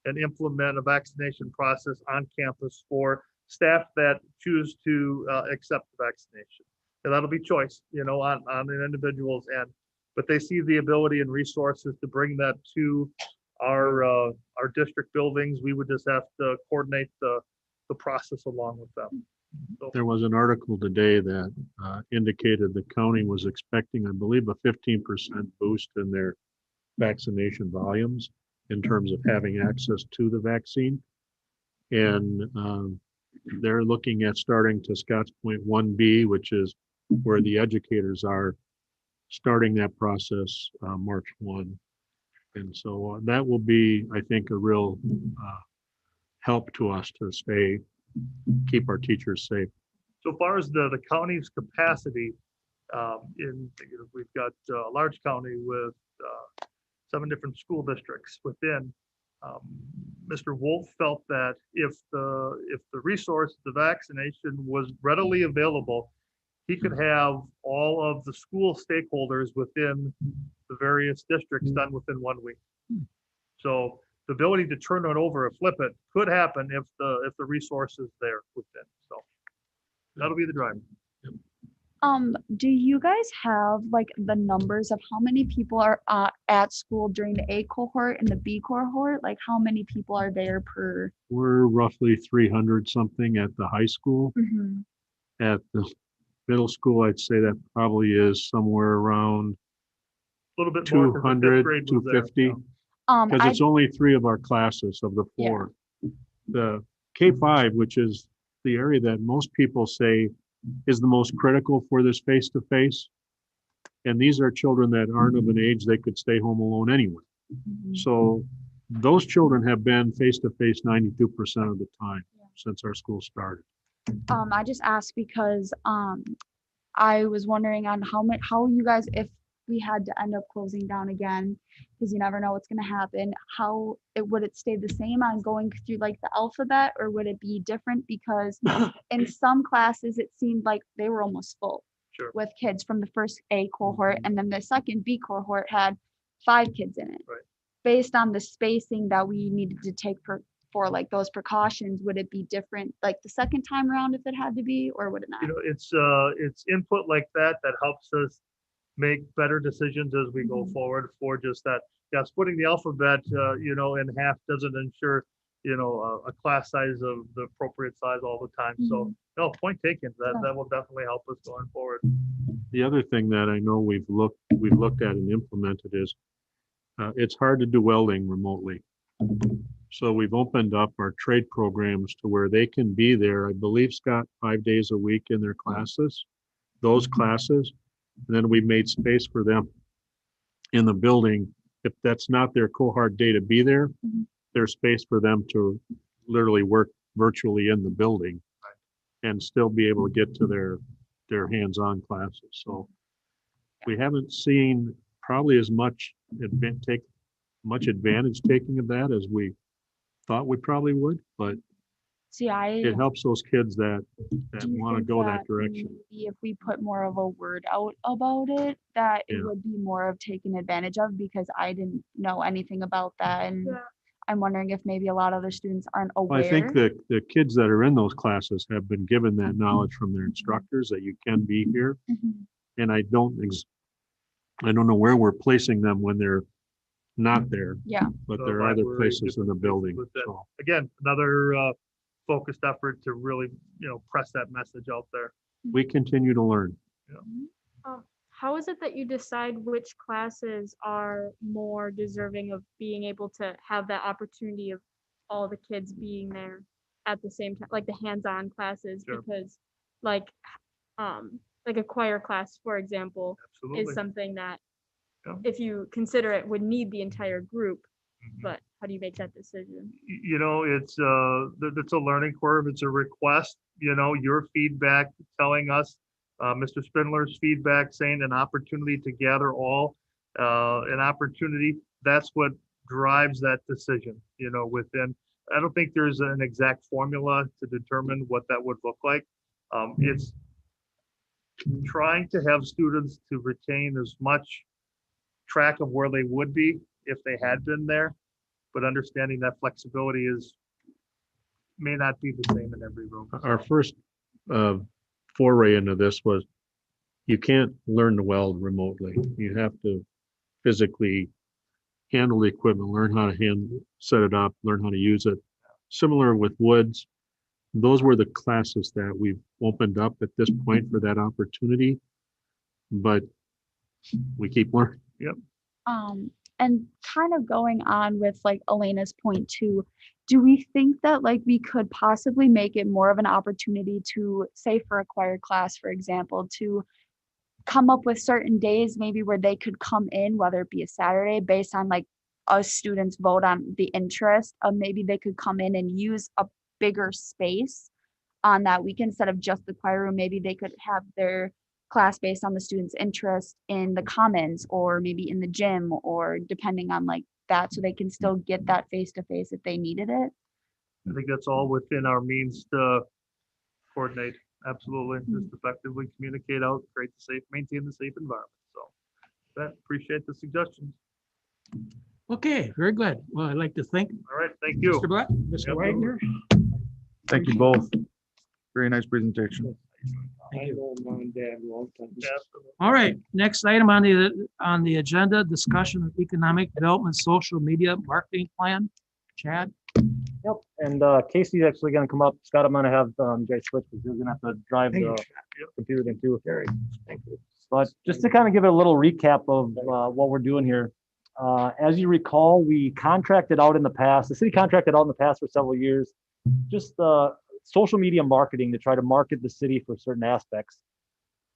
and implement a vaccination process on campus for staff that choose to accept the vaccination. And that'll be choice, on an individual's end. But they see the ability and resources to bring that to our district buildings. We would just have to coordinate the process along with them. So, There was an article today that indicated the county was expecting, I believe, a 15% boost in their vaccination volumes in terms of having access to the vaccine. And they're looking at starting to Scott's point 1B, which is where the educators are starting that process March 1. And so that will be, I think, a real help to us to keep our teachers safe. so far as the county's capacity, we've got a large county with 7 different school districts within. Mr. Wolf felt that if the resource, the vaccination, was readily available, he could have all of the school stakeholders within the various districts done within 1 week. So the ability to turn it over or flip it could happen if the resource is there within. So that'll be the driver. Do you guys have like the numbers of how many people are at school during the A cohort and the B cohort? Like how many people are there per? We're roughly 300 something at the high school. Mhm. At the middle school, I'd say that probably is somewhere around A little bit more. 'cause the fifth 200, grade was there, 250. yeah. Because I, it's only 3 of our classes of the Yeah. 4. The K-5, which is the area that most people say is the most critical for this face-to-face. And these are children that aren't of an age they could stay home alone anyway. So those children have been face-to-face 92% of the time since our school started. I just asked because I was wondering on how you guys, if we had to end up closing down again, because you never know what's gonna happen, how it would it stay the same on going through like the alphabet, or would it be different? Because in some classes it seemed like they were almost full Sure. with kids from the first A cohort, and then the second B cohort had 5 kids in it. Right. Based on the spacing that we needed to take for like those precautions, would it be different like the second time around if it had to be, or would it not? You know, it's input like that that helps us make better decisions as we go forward for just that. Yeah, splitting the alphabet, you know, in half doesn't ensure, you know, a class size of the appropriate size all the time. So, no, point taken. That will definitely help us going forward. The other thing that I know we've looked at and implemented is it's hard to do welding remotely. So we've opened up our trade programs to where they can be there, I believe, Scott, 5 days a week in their classes, those classes. And then we've made space for them in the building. If that's not their cohort day to be there, there's space for them to literally work virtually in the building and still be able to get to their hands-on classes. So we haven't seen probably as much advantage taking of that as we thought we probably would, but See, it helps those kids that do you want to think go that direction. maybe if we put more of a word out about it, that it Yeah. would be more of taken advantage of, because I didn't know anything about that, and I'm wondering if maybe a lot of the students aren't aware. Well, I think that the kids that are in those classes have been given that knowledge from their instructors that you can be here. And I don't know where we're placing them when they're not there, Yeah. but The there are other library, places in different the places building. with that. So Again, another focused effort to really, you know, press that message out there. we continue to learn. How is it that you decide which classes are more deserving of being able to have that opportunity of all the kids being there at the same time, like the hands-on classes? Sure. Because like a choir class, for example, Absolutely. is something that Yeah. if you consider it would need the entire group, Mhm. but how do you make that decision? You know, it's a learning curve. It's a request, you know, your feedback telling us, Mr. Spindler's feedback saying an opportunity to gather all, an opportunity. That's what drives that decision, you know, within. I don't think there's an exact formula to determine what that would look like. It's trying to have students to retain as much track of where they would be if they had been there, but understanding that flexibility may not be the same in every room. Our first foray into this was you can't learn to weld remotely. You have to physically handle the equipment, learn how to set it up, learn how to use it. Similar with woods, those were the classes that we've opened up at this point for that opportunity, but we keep learning. Yep. And kind of going on with like Elena's point too, do we think that like we could possibly make it more of an opportunity to, say for a choir class, for example, to come up with certain days maybe where they could come in, whether it be a Saturday, based on like us students vote on the interest of, maybe they could come in and use a bigger space on that weekend instead of just the choir room. Maybe they could have their class based on the students' interest in the commons, or maybe in the gym, or depending on like that, so they can still get that face-to-face if they needed it. I think that's all within our means to coordinate. Absolutely. Just effectively communicate out, maintain the safe environment. So appreciate the suggestions. Okay, very good. Well, I'd like to thank All right, thank you. Mr. Black, Mr. Yep. Wagner. Thank you both. Very nice presentation. Thank you. know mom and dad long time. All right, next item on the agenda, discussion of economic development, social media marketing plan. Chad? Yep, and Casey's actually gonna come up. Scott, I'm gonna have you guys switch because you're gonna have to drive the computer thing too. Thank you. But just to kind of give it a little recap of what we're doing here. As you recall, we contracted out in the past, the city contracted out in the past for several years, just social media marketing to try to market the city for certain aspects.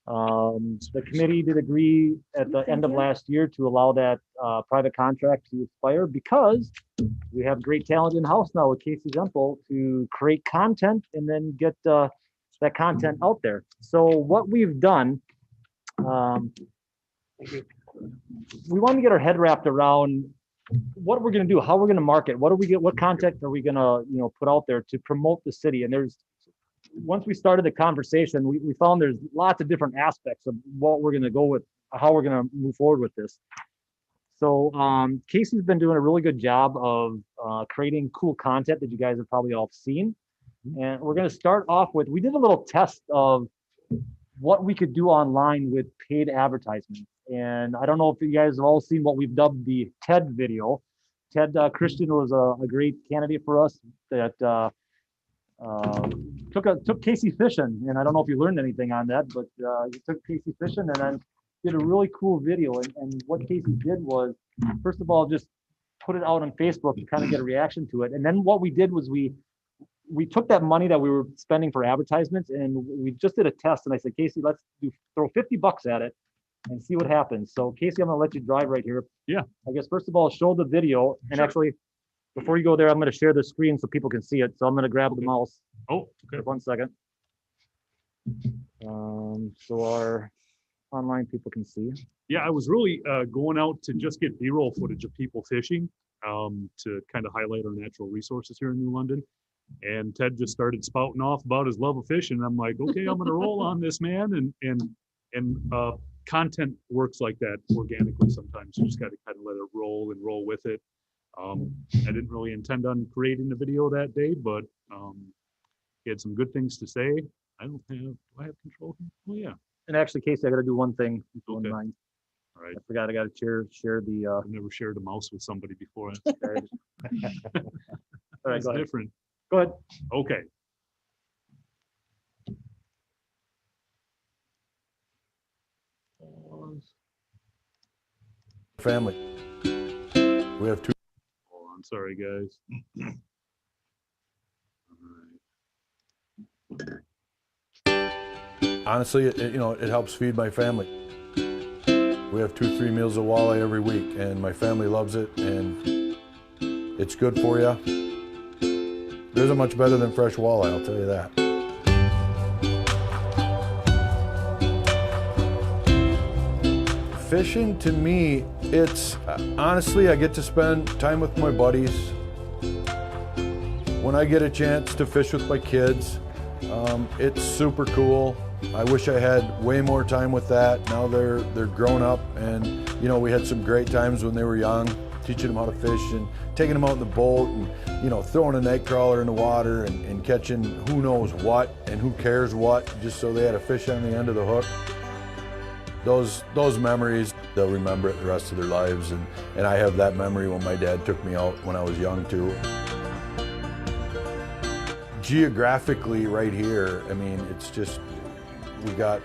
The committee did agree at the end of last year to allow that private contract to expire because we have great talent in-house now with Casey Zemple to create content and then get that content out there. So what we've done, we want to get our head wrapped around what we're going to do, how we're going to market, what content are we going to, put out there to promote the city. And once we started the conversation, we found there's lots of different aspects of what we're going to go with, how we're going to move forward with this. So Casey's been doing a really good job of creating cool content that you guys have probably all seen. And we're going to start off with, we did a little test of what we could do online with paid advertisements. And I don't know if you guys have all seen what we've dubbed the TED video. Ted Christian was a great candidate for us that took Casey fishing. And I don't know if you learned anything on that, but he took Casey fishing and then did a really cool video. And what Casey did was, first of all, just put it out on Facebook to kind of get a reaction to it. And then what we did was we took that money that we were spending for advertisements and we just did a test. And I said, Casey, let's throw $50 at it and see what happens. So Casey, I'm gonna let you drive right here. Yeah. I guess first of all, show the video. And actually, before you go there, I'm gonna share the screen so people can see it. So I'm gonna grab the mouse. Oh, okay. 1 second. So our online people can see. Yeah, I was really going out to just get B-roll footage of people fishing to kind of highlight our natural resources here in New London. And Ted just started spouting off about his love of fishing. I'm like, okay, I'm gonna roll on this, man. And content works like that organically sometimes. You just got to kind of let it roll and roll with it. I didn't really intend on creating a video that day, but he had some good things to say. Do I have control? Oh yeah. And actually, Casey, I got to do one thing. If you Okay. wouldn't mind. All right. I forgot. I got to share the. I've never shared a mouse with somebody before. All right, That's go ahead. different. Go ahead. Okay. Family. We have two. Hold on, sorry guys. All right. Honestly, it helps feed my family. We have 2-3 meals of walleye every week, and my family loves it, and it's good for you. It isn't much better than fresh walleye, I'll tell you that. Fishing, to me, it's honestly, I get to spend time with my buddies. When I get a chance to fish with my kids, it's super cool. I wish I had way more time with that. Now they're grown up, and we had some great times when they were young, teaching them how to fish and taking them out in the boat and throwing a night crawler in the water and catching who knows what and who cares what, just so they had a fish on the end of the hook. Those memories, they'll remember it the rest of their lives, and I have that memory when my dad took me out when I was young too. Geographically right here, I mean, it's just, we got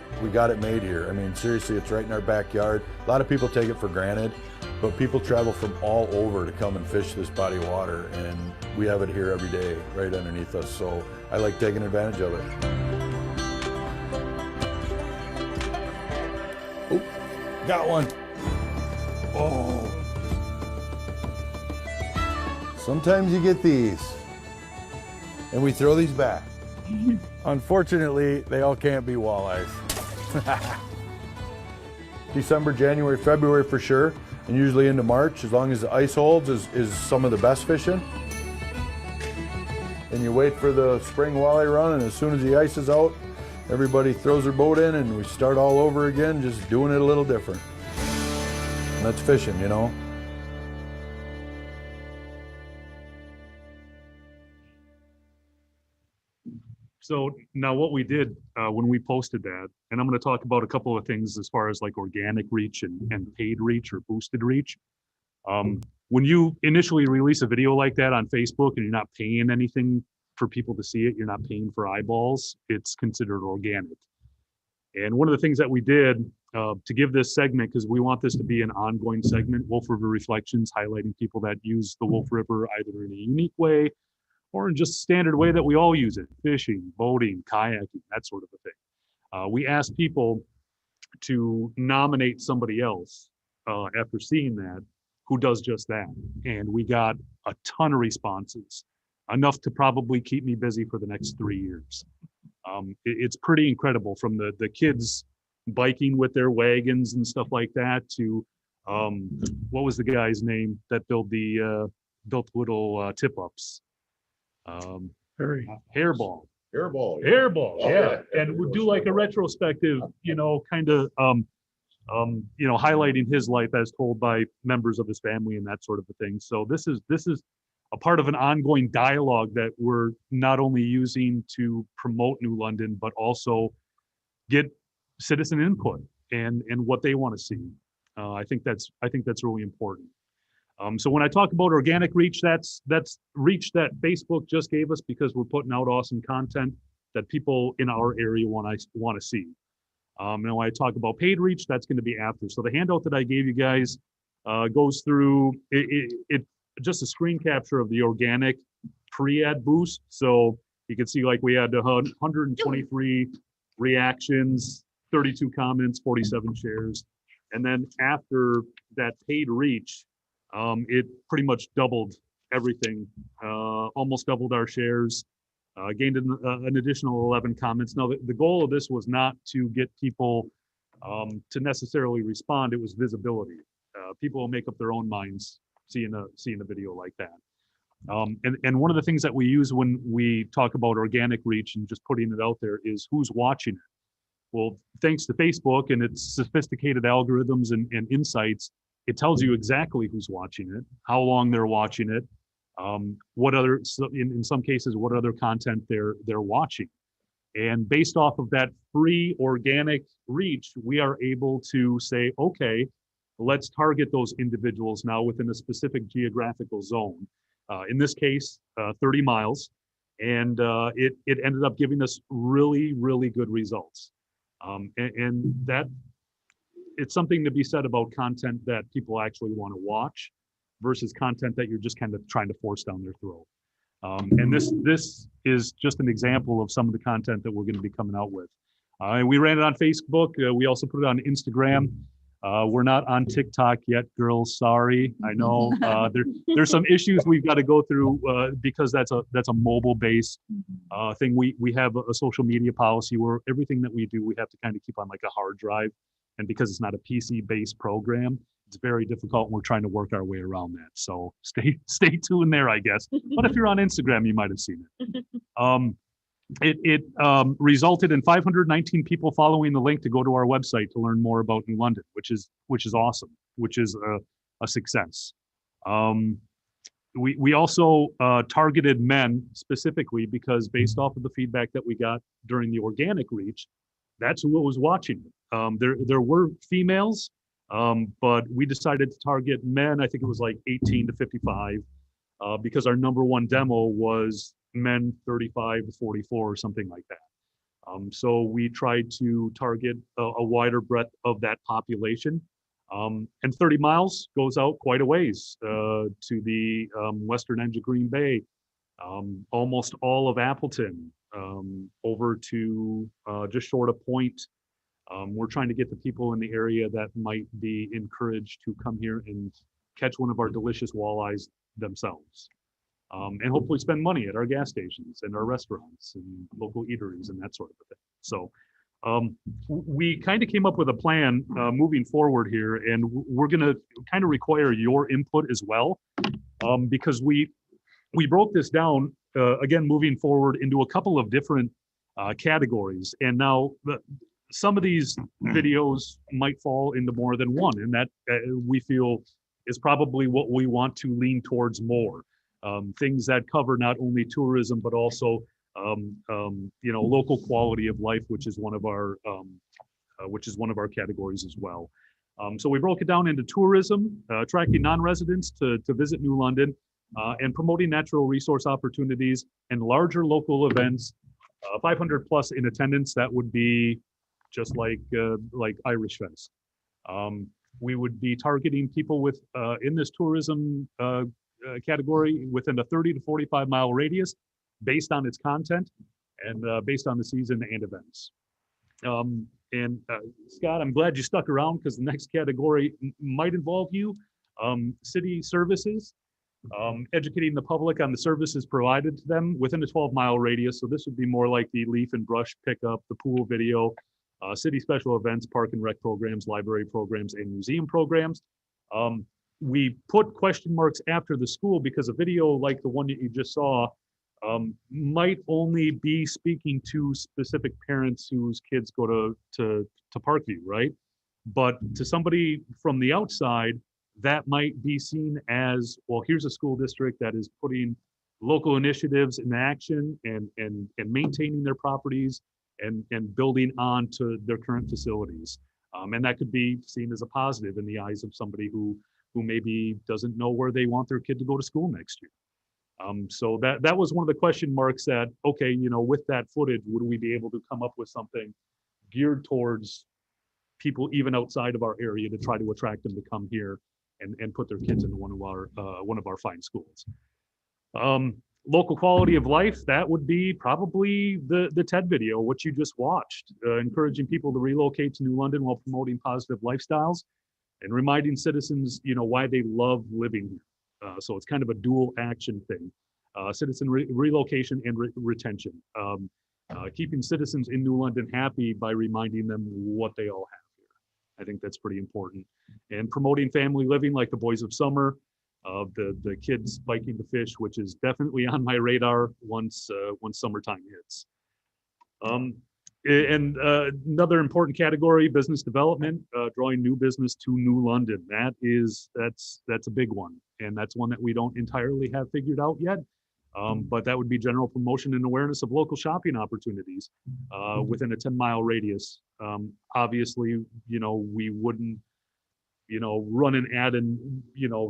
it made here. I mean, seriously, it's right in our backyard. A lot of people take it for granted, but people travel from all over to come and fish this body of water, and we have it here every day right underneath us, so I like taking advantage of it. Oh, got one. Oh. Sometimes you get these, and we throw these back. Unfortunately, they all can't be walleyes. December, January, February for sure, and usually into March, as long as the ice holds, is some of the best fishing. And you wait for the spring walleye run, and as soon as the ice is out, everybody throws their boat in and we start all over again, just doing it a little different. And that's fishing, So now what we did when we posted that, and I'm going to talk about a couple of things as far as like organic reach and paid reach or boosted reach. When you initially release a video like that on Facebook and you're not paying anything for people to see it, you're not paying for eyeballs, it's considered organic. And one of the things that we did to give this segment, because we want this to be an ongoing segment, Wolf River Reflections, highlighting people that use the Wolf River either in a unique way or in just a standard way that we all use it, fishing, boating, kayaking, that sort of a thing. We asked people to nominate somebody else after seeing that who does just that. And we got a ton of responses, enough to probably keep me busy for the next 3 years. It's pretty incredible, from the kids biking with their wagons and stuff like that to what was the guy's name that built little tip-ups? Hairball. Hairball, yeah. And we'll do like a retrospective, kind of, highlighting his life as told by members of his family and that sort of a thing. So this is a part of an ongoing dialogue that we're not only using to promote New London, but also get citizen input and what they want to see. I think that's really important. So when I talk about organic reach, that's reach that Facebook just gave us because we're putting out awesome content that people in our area want to see. And when I talk about paid reach, that's going to be after. So the handout that I gave you guys goes through it just a screen capture of the organic pre-ad boost. So you can see like we had 123 reactions, 32 comments, 47 shares. And then after that paid reach, it pretty much doubled everything, almost doubled our shares, gained an additional 11 comments. Now, the goal of this was not to get people to necessarily respond. It was visibility. People will make up their own minds seeing a video like that. And one of the things that we use when we talk about organic reach and just putting it out there is who's watching it. Well, thanks to Facebook and its sophisticated algorithms and insights, it tells you exactly who's watching it, how long they're watching it, in some cases, what other content they're watching. And based off of that free organic reach, we are able to say, okay, let's target those individuals now within a specific geographical zone. In this case, 30 miles. And it ended up giving us really, really good results. And that it's something to be said about content that people actually want to watch versus content that you're just kind of trying to force down their throat. And this is just an example of some of the content that we're going to be coming out with. And we ran it on Facebook. We also put it on Instagram. We're not on TikTok yet, girls. Sorry. I know there's some issues we've got to go through because that's a mobile-based thing. We have a social media policy where everything that we do, we have to kind of keep on like a hard drive. And because it's not a PC-based program, it's very difficult. And we're trying to work our way around that. So stay tuned there, I guess. But if you're on Instagram, you might have seen it. It resulted in 519 people following the link to go to our website to learn more about New London, which is awesome, which is a success. We also targeted men specifically because based off of the feedback that we got during the organic reach, that's who was watching it. There were females, but we decided to target men. I think it was like 18 to 55 because our number one demo was men 35 to 44 or something like that. So we tried to target a wider breadth of that population. And 30 miles goes out quite a ways to the western edge of Green Bay, almost all of Appleton, over to just short of Point. We're trying to get the people in the area that might be encouraged to come here and catch one of our delicious walleyes themselves. And hopefully spend money at our gas stations and our restaurants and local eateries and that sort of a thing. So we kind of came up with a plan moving forward here, and we're going to kind of require your input as well, because we broke this down, again, moving forward into a couple of different categories. And now some of these videos might fall into more than one, and that we feel is probably what we want to lean towards more. Things that cover not only tourism, but also local quality of life, which is one of our categories as well. So we broke it down into tourism, attracting non-residents to visit New London, and promoting natural resource opportunities and larger local events, 500 plus in attendance. That would be just like Irish Fest. We would be targeting people with in this tourism category within a 30 to 45 mile radius based on its content and based on the season and events. Scott, I'm glad you stuck around because the next category might involve you. City services, educating the public on the services provided to them within a 12-mile radius. So this would be more like the leaf and brush pickup, the pool video, city special events, park and rec programs, library programs, and museum programs. We put question marks after the school because a video like the one that you just saw might only be speaking to specific parents whose kids go to Parkview, right? But to somebody from the outside, that might be seen as, well, here's a school district that is putting local initiatives in action and maintaining their properties and building on to their current facilities. And that could be seen as a positive in the eyes of somebody who maybe doesn't know where they want their kid to go to school next year. So that was one of the question marks that, okay, with that footage, would we be able to come up with something geared towards people even outside of our area to try to attract them to come here and put their kids into one of our fine schools. Local quality of life, that would be probably the TED video, what you just watched, encouraging people to relocate to New London while promoting positive lifestyles and reminding citizens, why they love living here. So it's kind of a dual action thing, citizen relocation and retention, keeping citizens in New London happy by reminding them what they all have here. I think that's pretty important. And promoting family living like the Boys of Summer, the kids biking to fish, which is definitely on my radar once summertime hits. And another important category, business development, drawing new business to New London. That's a big one. And that's one that we don't entirely have figured out yet. But that would be general promotion and awareness of local shopping opportunities within a 10-mile radius. Obviously, we wouldn't, run an ad in,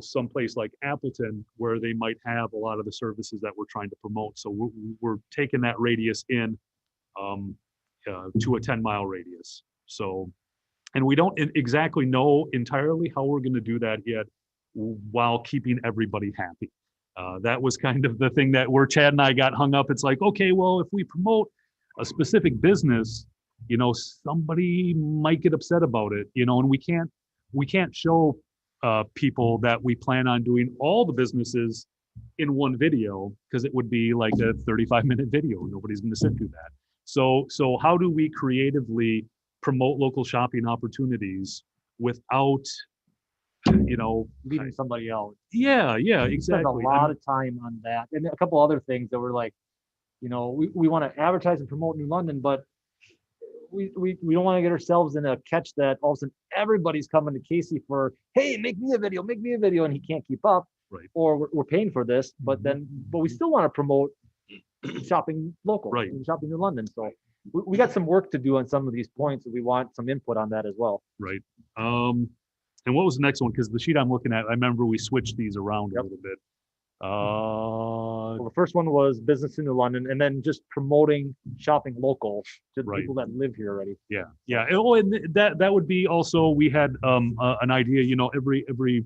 someplace like Appleton where they might have a lot of the services that we're trying to promote. So we're taking that radius in to a 10-mile radius. So, and we don't exactly know entirely how we're going to do that yet while keeping everybody happy. That was kind of the thing that where Chad and I got hung up. It's like, okay, well, if we promote a specific business, somebody might get upset about it, and we can't show people that we plan on doing all the businesses in one video because it would be like a 35-minute video. Nobody's going to sit through that. So how do we creatively promote local shopping opportunities without, leaving somebody out? Yeah, exactly. Spend a lot of time on that, and a couple other things that were like, we want to advertise and promote New London, but we don't want to get ourselves in a catch that all of a sudden everybody's coming to Casey for, hey, make me a video, and he can't keep up. Right. Or we're paying for this, but we still want to promote shopping local, right, and shopping in London. So we got some work to do on some of these points, and we want some input on that as well. Right. And what was the next one? Because the sheet I'm looking at, I remember we switched these around a little bit. Well, the first one was business in New London, and then just promoting shopping local to people that live here already. Yeah. Oh, and that would be also, we had an idea, every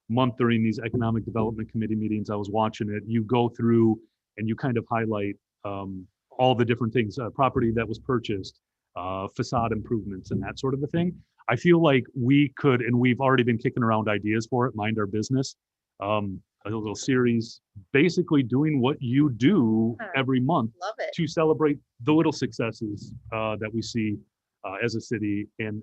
month during these economic development committee meetings, I was watching it, you go through and you kind of highlight all the different things, property that was purchased, facade improvements and that sort of a thing. I feel like we could, and we've already been kicking around ideas for it, Mind Our Business, a little series, basically doing what you do every month to celebrate the little successes that we see as a city and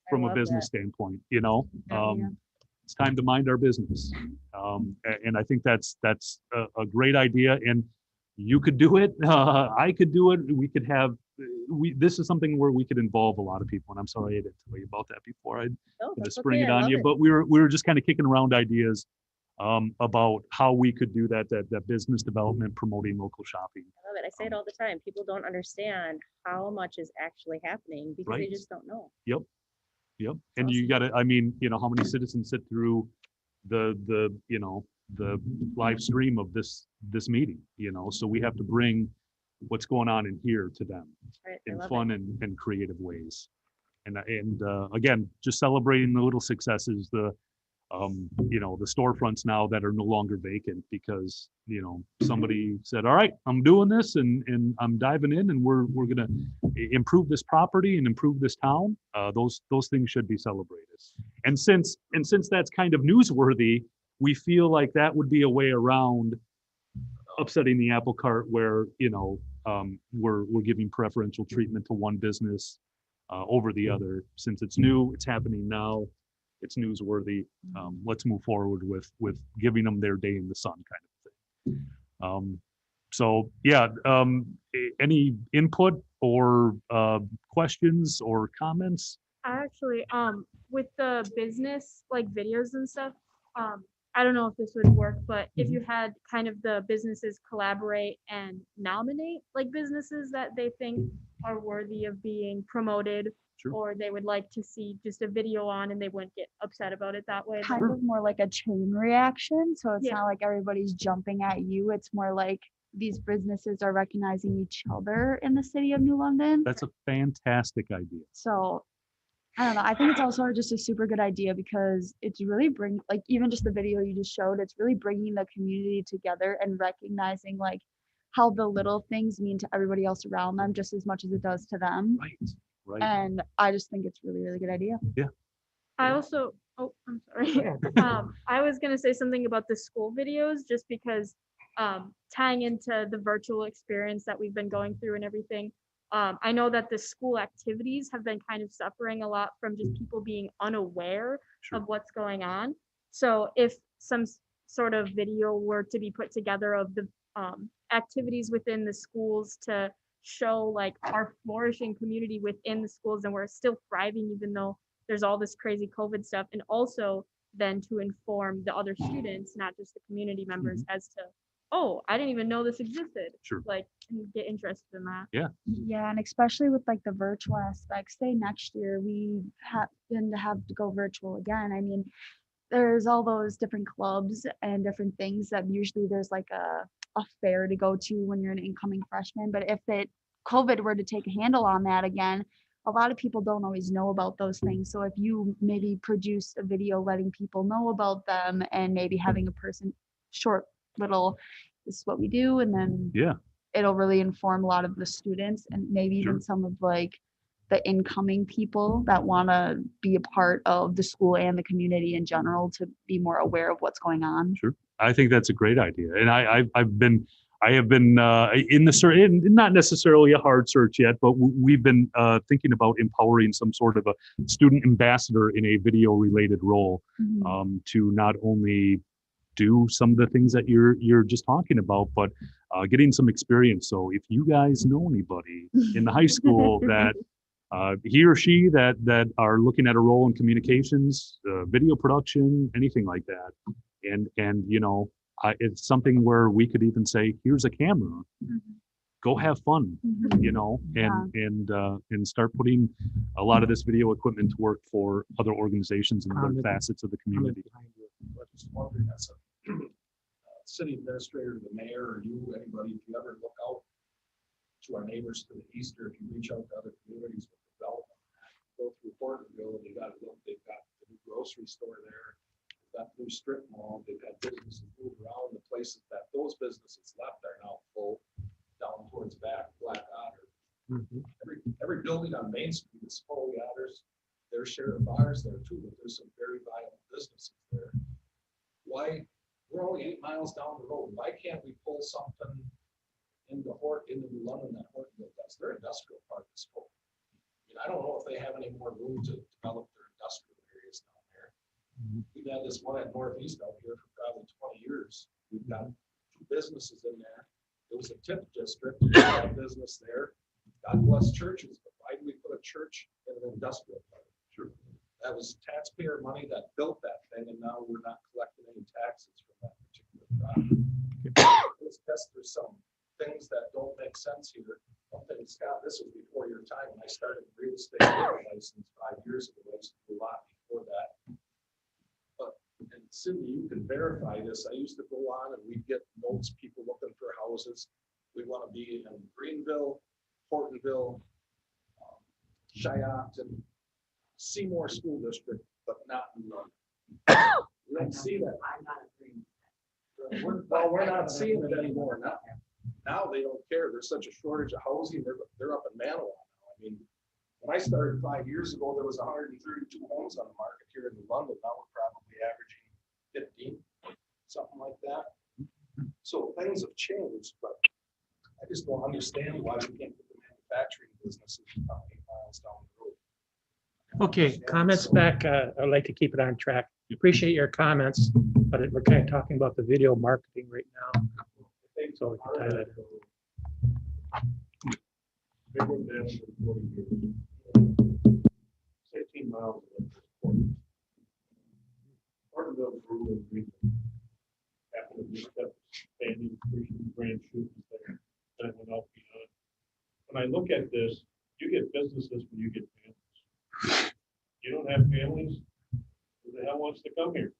from a business standpoint, it's time to mind our business. And I think that's a great idea, and you could do it. I could do it. We could have, this is something where we could involve a lot of people. And I'm sorry I didn't tell you about that before. I just spring it on you, but we were just kind of kicking around ideas about how we could do that business development, promoting local shopping. it. I say it all the time. People don't understand how much is actually happening because they Right. just don't know. Yep. And you gotta, I mean, how many citizens sit through the live stream of this meeting, so we have to bring what's going on in here to them Right? I in love fun and creative ways. And again, just celebrating the little successes, the storefronts now that are no longer vacant because, somebody said, all right, I'm doing this and I'm diving in and we're going to improve this property and improve this town. Those things should be celebrated. And since that's kind of newsworthy, we feel like that would be a way around upsetting the apple cart where, we're giving preferential treatment to one business over the other. Since it's new, it's happening now, it's newsworthy. Let's move forward with giving them their day in the sun kind of thing. So yeah, any input or questions or comments? Actually, with the business like videos and stuff, I don't know if this would work, but if you had kind of the businesses collaborate and nominate like businesses that they think are worthy of being promoted, Sure. or they would like to see just a video on and they wouldn't get upset about it that way. Kind of more like a chain reaction. So it's Yeah. not like everybody's jumping at you. It's more like these businesses are recognizing each other in the city of New London. That's a fantastic idea. So I don't know. I think it's also just a super good idea because it's really like even just the video you just showed, it's really bringing the community together and recognizing like how the little things mean to everybody else around them just as much as it does to them. Right. And I just think it's really, really good idea. I also, oh, I'm sorry. I was gonna say something about the school videos just because tying into the virtual experience that we've been going through and everything. I know that the school activities have been kind of suffering a lot from just people being unaware of what's going on. So if some sort of video were to be put together of the activities within the schools to show like our flourishing community within the schools and we're still thriving even though there's all this crazy COVID stuff, and also then to inform the other students, not just the community members, as to, oh, I didn't even know this existed. Sure. Like, and get interested in that. Yeah, and especially with like the virtual aspect, say next year we happen to have to go virtual again. I mean, there's all those different clubs and different things that usually there's like a fair to go to when you're an incoming freshman. But if COVID were to take a handle on that again, a lot of people don't always know about those things. So if you maybe produce a video letting people know about them and maybe having a person short little, this is what we do, and then it'll really inform a lot of the students and maybe even some of like the incoming people that want to be a part of the school and the community in general to be more aware of what's going on. Sure. I think that's a great idea. And I have been in the search, not necessarily a hard search yet, but we've been thinking about empowering some sort of a student ambassador in a video related role to not only do some of the things that you're just talking about, but getting some experience. So if you guys know anybody in the high school that he or she that are looking at a role in communications, video production, anything like that, and it's something where we could even say, here's a camera, go have fun, and start putting a lot of this video equipment to work for other organizations and other facets of the community. But just wondering, as a city administrator, the mayor, or you, anybody, if you ever look out to our neighbors to the east, or if you reach out to other communities with development, go through Porterville, they've got the new grocery store there, they've got the new strip mall, they've had businesses move around. The places that those businesses left are now full down towards back Black Otter. Every building on Main Street is full. Yeah, there's their share of bars there too, but there's some very viable businesses there. Why, we're only 8 miles down the road. Why can't we pull something into New London that Hortonville does? Their industrial park is full. I don't know if they have any more room to develop their industrial areas down there. We've had this one at Northeast out here for probably 20 years. We've got 2 businesses in there. It was a tip district, a business there. God bless churches, but why do we put a church in an industrial park? Sure. That was taxpayer money that built that thing, and now we're not collecting any taxes from that particular property. There's things that don't make sense here. One thing, Scott, this was before your time. When I started real estate license 5 years ago, I used to do a lot before that. But, and Cindy, you can verify this. I used to go on and we'd get notes, people looking for houses. We want to be in Greenville, Hortonville, Shiocton, Seymour School District, but not in London. We don't see that. I'm not agreeing. We're not seeing it anymore now. Now they don't care. There's such a shortage of housing. They're up in Manawa now. I mean, when I started 5 years ago, there was 132 homes on the market here in London. Now we're probably averaging 15, something like that. So things have changed, but I just don't understand why we can't get the manufacturing businesses 8 miles down the road. Okay, comments back. I'd like to keep it on track. Appreciate your comments, but we're kind of talking about the video marketing right now. So we can tie that in. 16 miles. Hortonville grew and grew. After we kept expanding, grand shoots there, then it went out beyond. When I look at this, you get businesses when you get families. You don't have families, who the hell wants to come here?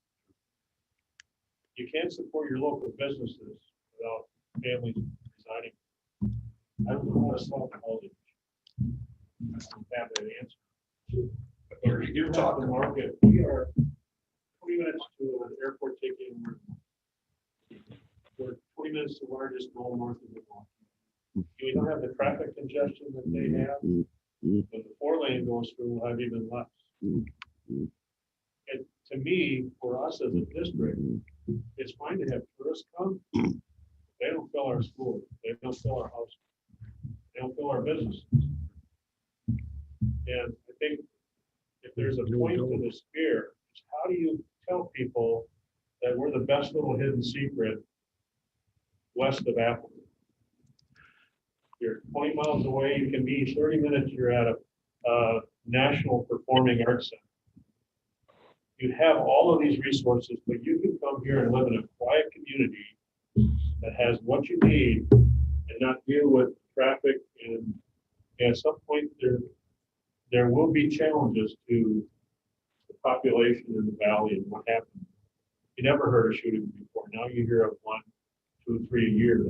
You can't support your local businesses without families residing. I don't know how to solve the housing issue. I don't have that answer. But you do talk the market. We are 20 minutes to an airport taking. We're 20 minutes to the largest mall north of Milwaukee. We don't have the traffic congestion that they have. When the 4-lane goes through, we'll have even less. And to me, for us as a district, it's fine to have tourists come. They don't fill our schools. They don't fill our houses. They don't fill our businesses. And I think if there's a point to the spear, it's how do you tell people that we're the best little hidden secret west of Apple? You're 20 miles away, you can be 30 minutes, you're at a national performing arts center. You have all of these resources, but you can come here and live in a quiet community that has what you need and not deal with traffic. And at some point there will be challenges to the population in the valley and what happened. You never heard of shooting before. Now you hear of 1, 2, 3 a year.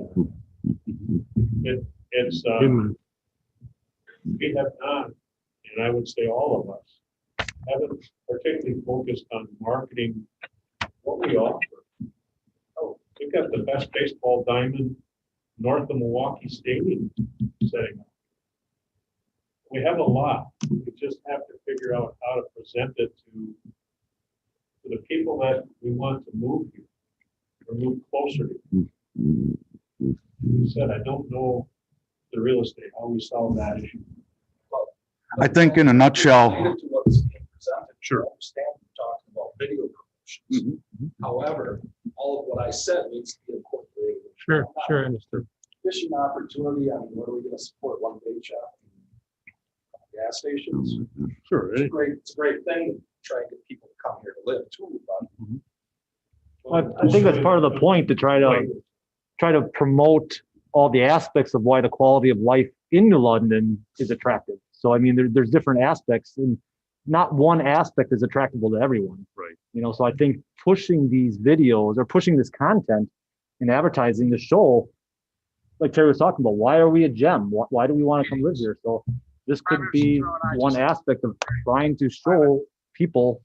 We have not, and I would say all of us, haven't particularly focused on marketing what we offer. Oh, we've got the best baseball diamond north of Milwaukee Stadium setting up. We have a lot. We just have to figure out how to present it to the people that we want to move here or move closer to. You said, I don't know the real estate, how we solve that issue. I think in a nutshell. Related to what's being presented, sure. I understand you're talking about video promotions. However, all of what I said needs to be incorporated. Sure, understood. Fishing opportunity, I mean, what are we going to support? One bait shop? Gas stations? Sure. It's a great thing to try and get people to come here to live too, but. Well, I think that's part of the point, to try to promote all the aspects of why the quality of life in New London is attractive. So I mean, there's different aspects, and not one aspect is attractable to everyone. Right. You know, so I think pushing these videos or pushing this content and advertising the show, like Terry was talking about, why are we a gem? Why do we want to come live here? So this could be one aspect of trying to show people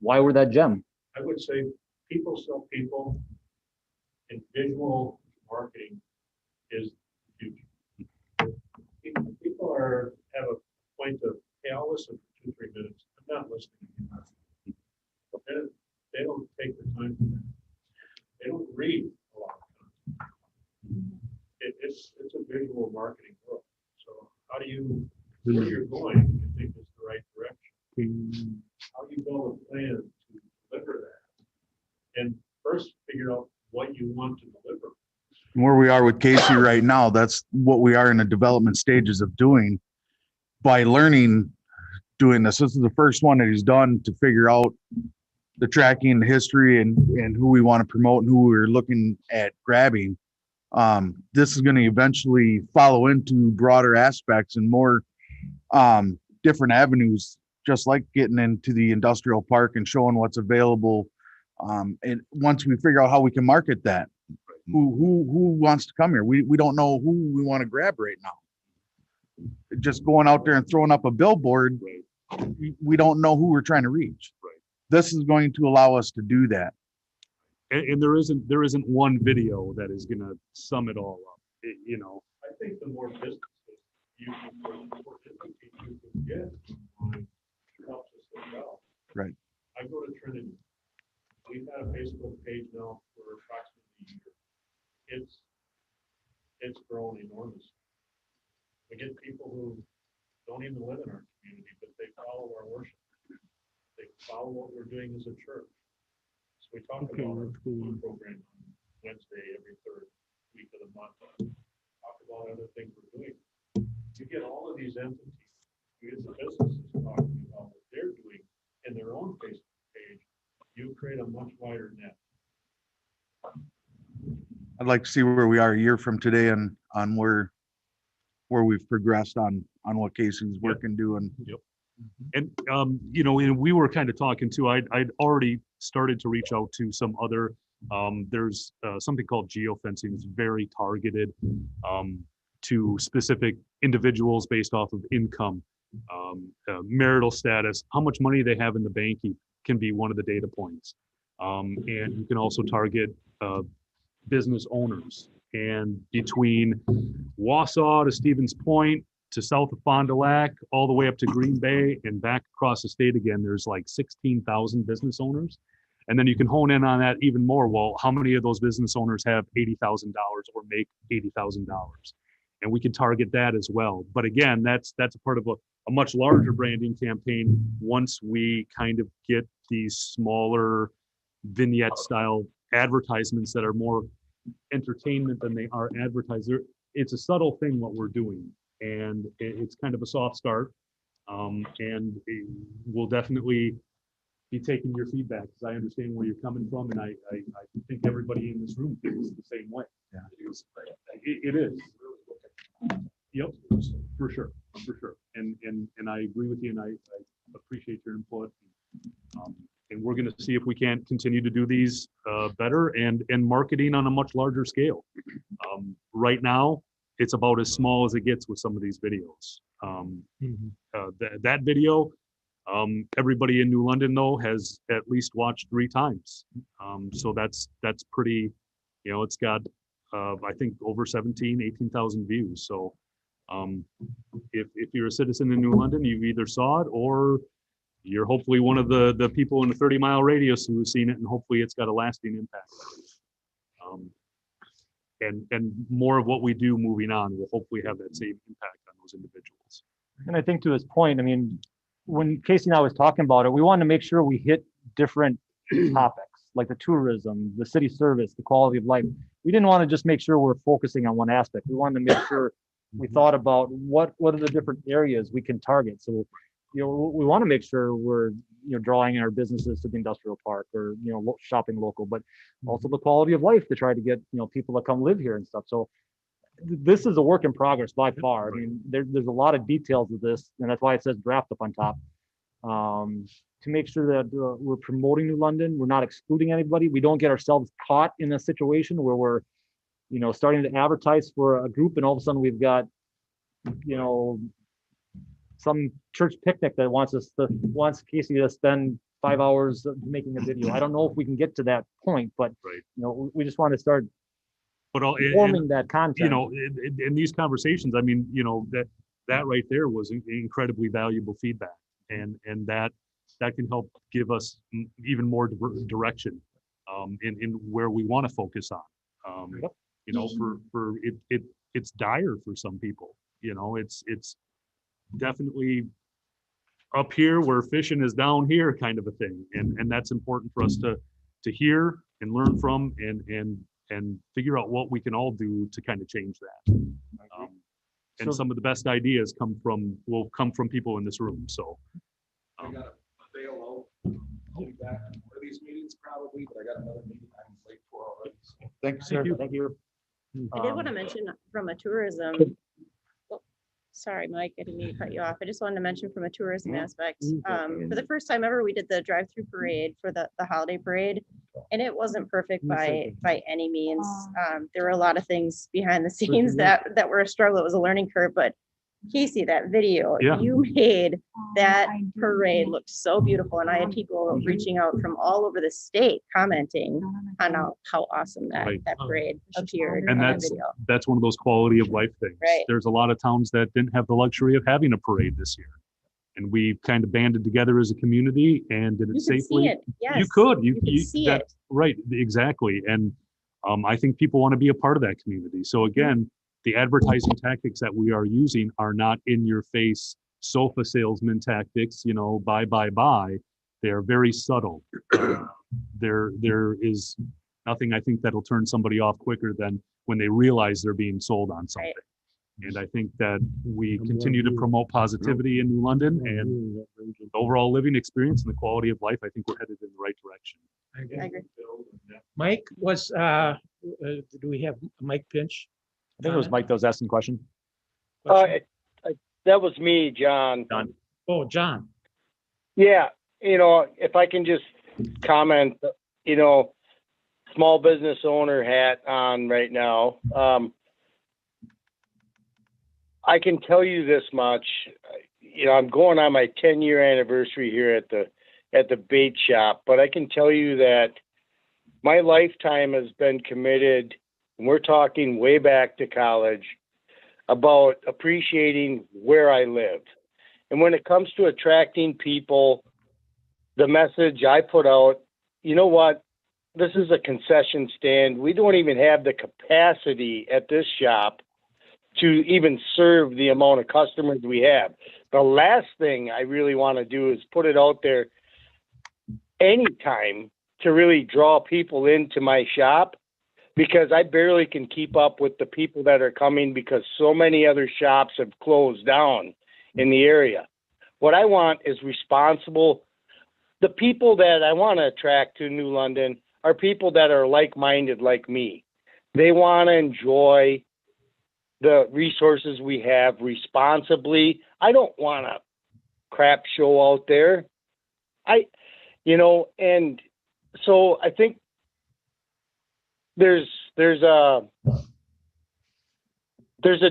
why we're that gem. I would say people sell people, and visual marketing is huge. People have a point of, hey, I'll listen for 2-3 minutes. I'm not listening. They don't take the time for that. They don't read a lot of time. It's a visual marketing world. So how do you, where you're going, I think is the right direction. How do you build a plan to deliver that? And first figure out what you want to deliver. Where we are with Casey right now, that's what we are in the development stages of doing. By learning, doing this is the first one that he's done to figure out the tracking, the history, and who we want to promote and who we're looking at grabbing. This is going to eventually follow into broader aspects and more different avenues, just like getting into the industrial park and showing what's available. And once we figure out how we can market that, who wants to come here? We don't know who we want to grab right now. Just going out there and throwing up a billboard, we don't know who we're trying to reach. This is going to allow us to do that. And there isn't one video that is going to sum it all up. You know, I think the more businesses you can get online helps us as well. Right. I go to Trinity. We've had a Facebook page now for approximately a year. It's grown enormously. We get people who don't even live in our community, but they follow our worship. They follow what we're doing as a church. So we talk about our food program on Wednesday, every third week of the month. Talk about other things we're doing. You get all of these entities, you get the businesses talking about what they're doing in their own Facebook page, you create a much wider net. I'd like to see where we are a year from today and on where we've progressed on what Casey's working doing. Yep. And you know, and we were kind of talking too. I'd already started to reach out to some other. There's something called geofencing. It's very targeted to specific individuals based off of income, marital status, how much money they have in the bank can be one of the data points. And you can also target business owners. And between Wausau to Stevens Point to south of Fond du Lac, all the way up to Green Bay and back across the state again, there's like 16,000 business owners. And then you can hone in on that even more. Well, how many of those business owners have $80,000 or make $80,000? And we can target that as well. But again, that's a part of a much larger branding campaign once we kind of get these smaller vignette style advertisements that are more entertainment than they are advertiser. It's a subtle thing what we're doing, and it's kind of a soft start. And we'll definitely be taking your feedback because I understand where you're coming from, and I think everybody in this room feels the same way. Yeah. It is. Yep, for sure. And I agree with you, and I appreciate your input. And we're going to see if we can't continue to do these better and marketing on a much larger scale. Right now, it's about as small as it gets with some of these videos. That video, everybody in New London though has at least watched 3 times. So that's pretty, you know, it's got I think over 18,000 views. So if you're a citizen in New London, you either saw it or you're hopefully one of the people in a 30-mile radius who has seen it, and hopefully it's got a lasting impact. And more of what we do moving on will hopefully have that same impact on those individuals. And I think to his point, I mean, when Casey and I was talking about it, we wanted to make sure we hit different topics like the tourism, the city service, the quality of life. We didn't want to just make sure we're focusing on one aspect. We wanted to make sure we thought about what are the different areas we can target. So, you know, we want to make sure we're, you know, drawing our businesses to the industrial park or, you know, shopping local, but also the quality of life to try to get, you know, people to come live here and stuff. So this is a work in progress by far. I mean, there's a lot of details of this, and that's why it says draft up on top. To make sure that we're promoting New London, we're not excluding anybody. We don't get ourselves caught in a situation where we're, you know, starting to advertise for a group and all of a sudden we've got, you know, some church picnic that wants Casey to spend 5 hours making a video. I don't know if we can get to that point, but you know, we just want to start forming that content. You know, in these conversations, I mean, you know, that right there was incredibly valuable feedback, and that can help give us even more direction in where we want to focus on. You know, for it's dire for some people. You know, it's definitely up here where fishing is down here kind of a thing, and that's important for us to hear and learn from and figure out what we can all do to kind of change that. And some of the best ideas will come from people in this room. So I got to bail out. I'll be back on one of these meetings probably, but I got another meeting I'm late for already. So. Thank you, Sure. sir. Thank you. I did want to mention from a tourism, well, sorry, Mike, I didn't mean to cut you off. I just wanted to mention from a tourism aspect. For the first time ever, we did the drive-through parade for the holiday parade. And it wasn't perfect by any means. There were a lot of things behind the scenes that were a struggle. It was a learning curve, but Casey, that video you made, that parade looked so beautiful. And I had people reaching out from all over the state commenting on how awesome that parade appeared And on the that's, video. that's one of those quality of life things. Right. There's a lot of towns that didn't have the luxury of having a parade this year. And we kind of banded together as a community and did it You could safely. see it. Yes. You could, You could see that, it. Right, exactly. And I think people want to be a part of that community. So again, the advertising tactics that we are using are not in your face sofa salesman tactics, buy. They're very subtle. There is nothing I think that'll turn somebody off quicker than when they realize they're being sold on something. Right. And I think that we continue to promote positivity in New London and the overall living experience and the quality of life. I think we're headed in the right direction. I agree. Mike was, do we have Mike Pinch? I think it was Mike that was asking the question. That was me, John. Oh, John. Yeah, if I can just comment, small business owner hat on right now. I can tell you this much, I'm going on my 10-year anniversary here at the bait shop, but I can tell you that my lifetime has been committed, and we're talking way back to college, about appreciating where I live. And when it comes to attracting people, the message I put out, you know what? This is a concession stand. We don't even have the capacity at this shop to even serve the amount of customers we have. The last thing I really want to do is put it out there anytime to really draw people into my shop, because I barely can keep up with the people that are coming because so many other shops have closed down in the area. What I want is responsible. The people that I want to attract to New London are people that are like-minded like me. They want to enjoy the resources we have responsibly. I don't want a crap show out there. And so I think there's a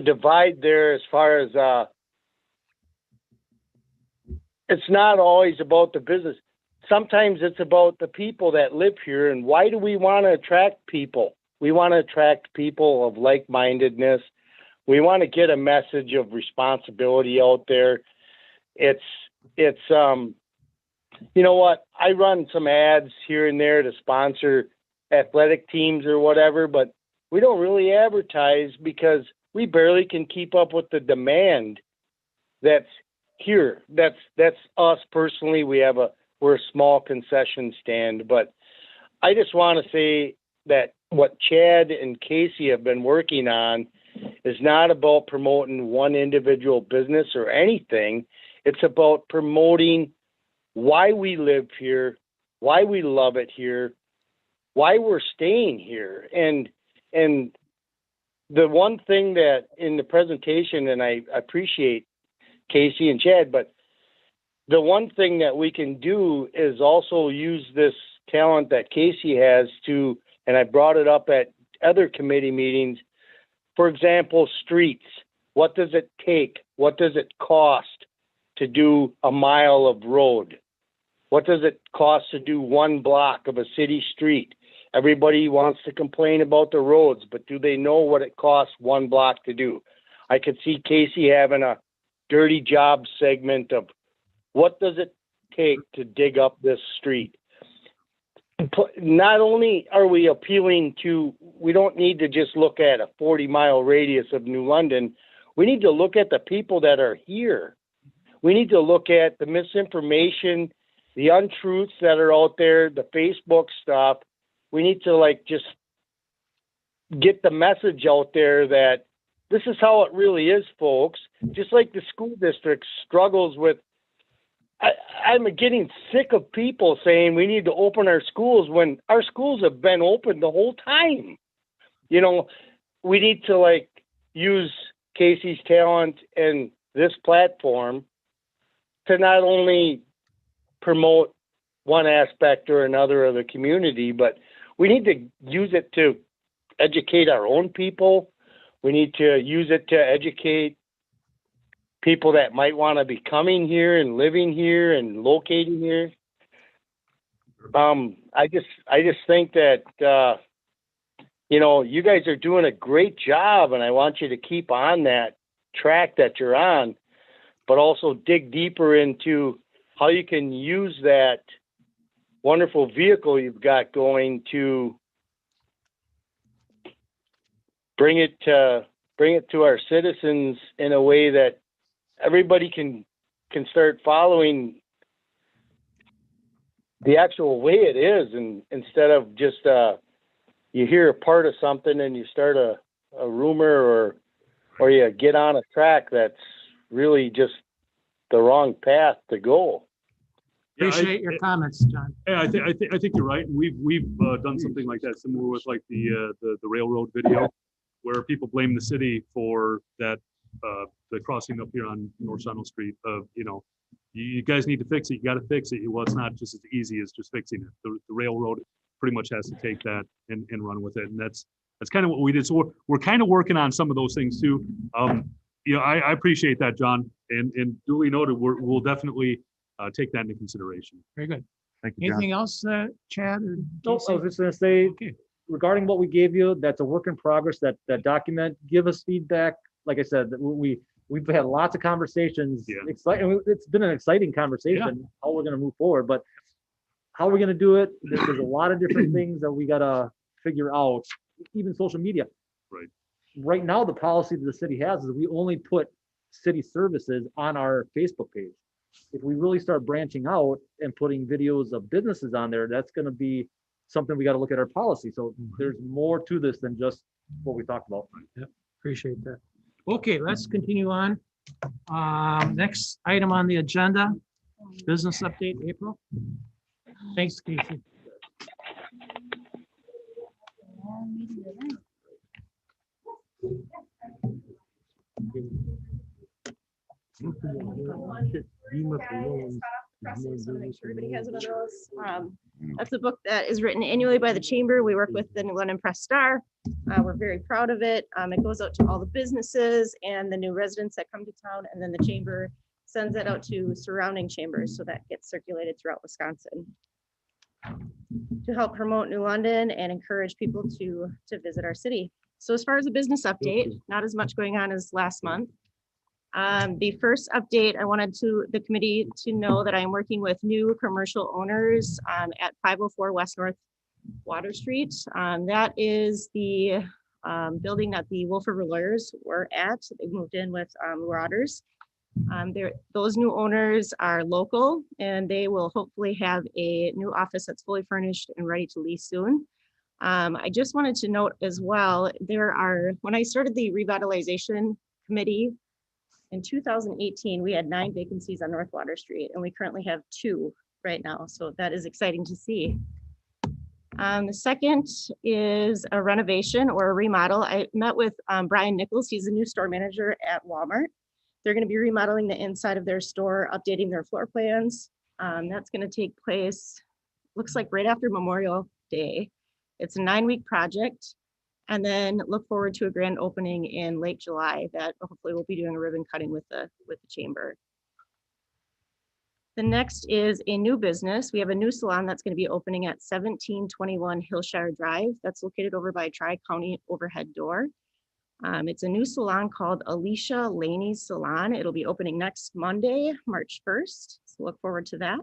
divide there as far as it's not always about the business. Sometimes it's about the people that live here. And why do we want to attract people? We want to attract people of like-mindedness. We want to get a message of responsibility out there. It's you know what? I run some ads here and there to sponsor athletic teams or whatever, but we don't really advertise because we barely can keep up with the demand that's here. That's us personally. We're a small concession stand, but I just want to say that what Chad and Casey have been working on is not about promoting one individual business or anything. It's about promoting why we live here, why we love it here, why we're staying here. And the one thing that in the presentation, and I appreciate Casey and Chad, but the one thing that we can do is also use this talent that Casey has to, and I brought it up at other committee meetings, for example, streets. What does it take? What does it cost to do a mile of road? What does it cost to do one block of a city street? Everybody wants to complain about the roads, but do they know what it costs one block to do? I could see Casey having a dirty job segment of what does it take to dig up this street? Not only are we appealing to, we don't need to just look at a 40-mile radius of New London. We need to look at the people that are here. We need to look at the misinformation, the untruths that are out there, the Facebook stuff. We need to just get the message out there that this is how it really is, folks. Just like the school district struggles with, I'm getting sick of people saying we need to open our schools when our schools have been open the whole time. we need to like use Casey's talent and this platform to not only promote one aspect or another of the community, but we need to use it to educate our own people. We need to use it to educate people that might want to be coming here and living here and locating here. I just think that, you know, you guys are doing a great job, and I want you to keep on that track that you're on, but also dig deeper into how you can use that wonderful vehicle you've got going to bring it to our citizens in a way that everybody can start following the actual way it is, and instead of just you hear a part of something and you start a rumor or you get on a track that's really just the wrong path to go. Yeah, Appreciate your comments, John. Yeah, I think you're right. We've done something like that similar with like the railroad video, where people blame the city for that the crossing up here on North Sunil Street of, you know, you guys need to fix it. You got to fix it. Well, it's not just as easy as just fixing it. The railroad pretty much has to take that and run with it, and that's kind of what we did. So we're kind of working on some of those things too. You know, I appreciate that, John, and duly noted. We'll definitely take that into consideration. Very good. Thank you, John. Anything else, Chad? Or Nope, I Casey? was just gonna say, regarding what we gave you, that's a work in progress, that document, give us feedback. Like I said, that we've had lots of conversations. Yeah. It's been an exciting conversation, how we're gonna move forward, but how we're gonna do it, there's a lot of different things that we gotta figure out, even social media. Right. Right now, the policy that the city has is we only put city services on our Facebook page. If we really start branching out and putting videos of businesses on there, that's gonna be something we gotta look at our policy. So there's more to this than just what we talked about. Appreciate that. Okay, let's continue on. Next item on the agenda, business update, April. Thanks, Casey. Everybody has one of those. That's a book that is written annually by the chamber. We work with the New London Press Star. We're very proud of it. It goes out to all the businesses and the new residents that come to town, and then the chamber sends it out to surrounding chambers, so that gets circulated throughout Wisconsin to help promote New London and encourage people to visit our city. So as far as a business update, not as much going on as last month. The first update, I wanted the committee to know that I'm working with new commercial owners at 504 West North Water Street. That is the building that the Wolf River lawyers were at. They moved in with Marauders. Those new owners are local, and they will hopefully have a new office that's fully furnished and ready to lease soon. I just wanted to note as well, when I started the revitalization committee in 2018, we had 9 vacancies on North Water Street, and we currently have 2 right now. So that is exciting to see. The second is a renovation or a remodel. I met with Brian Nichols. He's the new store manager at Walmart. They're going to be remodeling the inside of their store, updating their floor plans. That's going to take place, looks like right after Memorial Day. It's a 9-week project. And then look forward to a grand opening in late July that hopefully we'll be doing a ribbon cutting with the chamber. The next is a new business. We have a new salon that's going to be opening at 1721 Hillshire Drive. That's located over by Tri-County Overhead Door. It's a new salon called Alicia Laney's Salon. It'll be opening next Monday, March 1st. So look forward to that.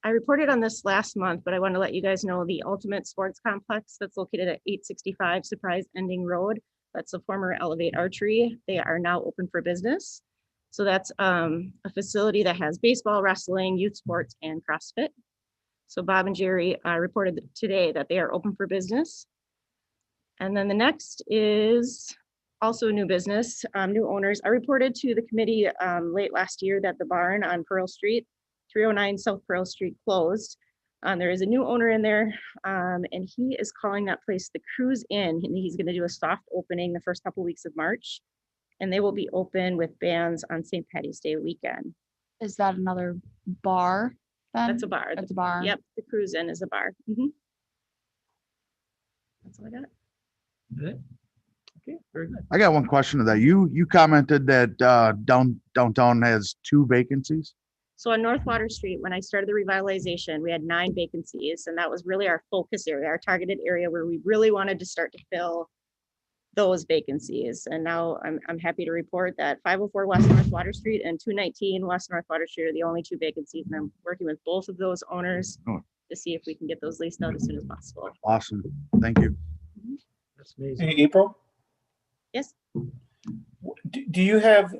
I reported on this last month, but I want to let you guys know the Ultimate Sports Complex that's located at 865 Surprise Ending Road. That's the former Elevate Archery. They are now open for business. So that's a facility that has baseball, wrestling, youth sports, and CrossFit. So Bob and Jerry reported today that they are open for business. And then the next is also new business, new owners. I reported to the committee late last year that the barn on Pearl Street, 309 South Pearl Street closed. There is a new owner in there, and he is calling that place the Cruise Inn, and he's going to do a soft opening the first couple weeks of March, and they will be open with bands on St. Patty's Day weekend. Is that another bar then? That's a bar. That's a bar. Yep, the Cruise Inn is a bar. That's all I got. Okay, very good. I got one question to that. You commented that downtown has 2 vacancies. So on North Water Street, when I started the revitalization, we had 9 vacancies, and that was really our focus area, our targeted area where we really wanted to start to fill those vacancies. And now I'm happy to report that 504 West North Water Street and 219 West North Water Street are the only 2 vacancies, and I'm working with both of those owners to see if we can get those leased out as soon as possible. Awesome. Thank you. That's amazing. Hey, April, Yes. do you have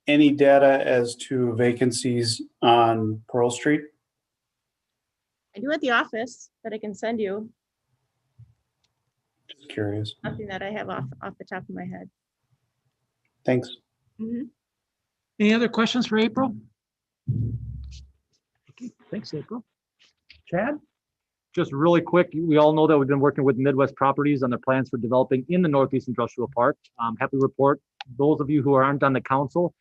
any data as to vacancies on Pearl Street? I do at the office that I can send you. Just curious. Nothing that I have off the top of my head. Thanks. Any other questions for April? Okay, thanks, April. Chad? Just really quick, we all know that we've been working with Midwest Properties on their plans for developing in the Northeast Industrial Park. Happy to report, those of you who aren't on the council,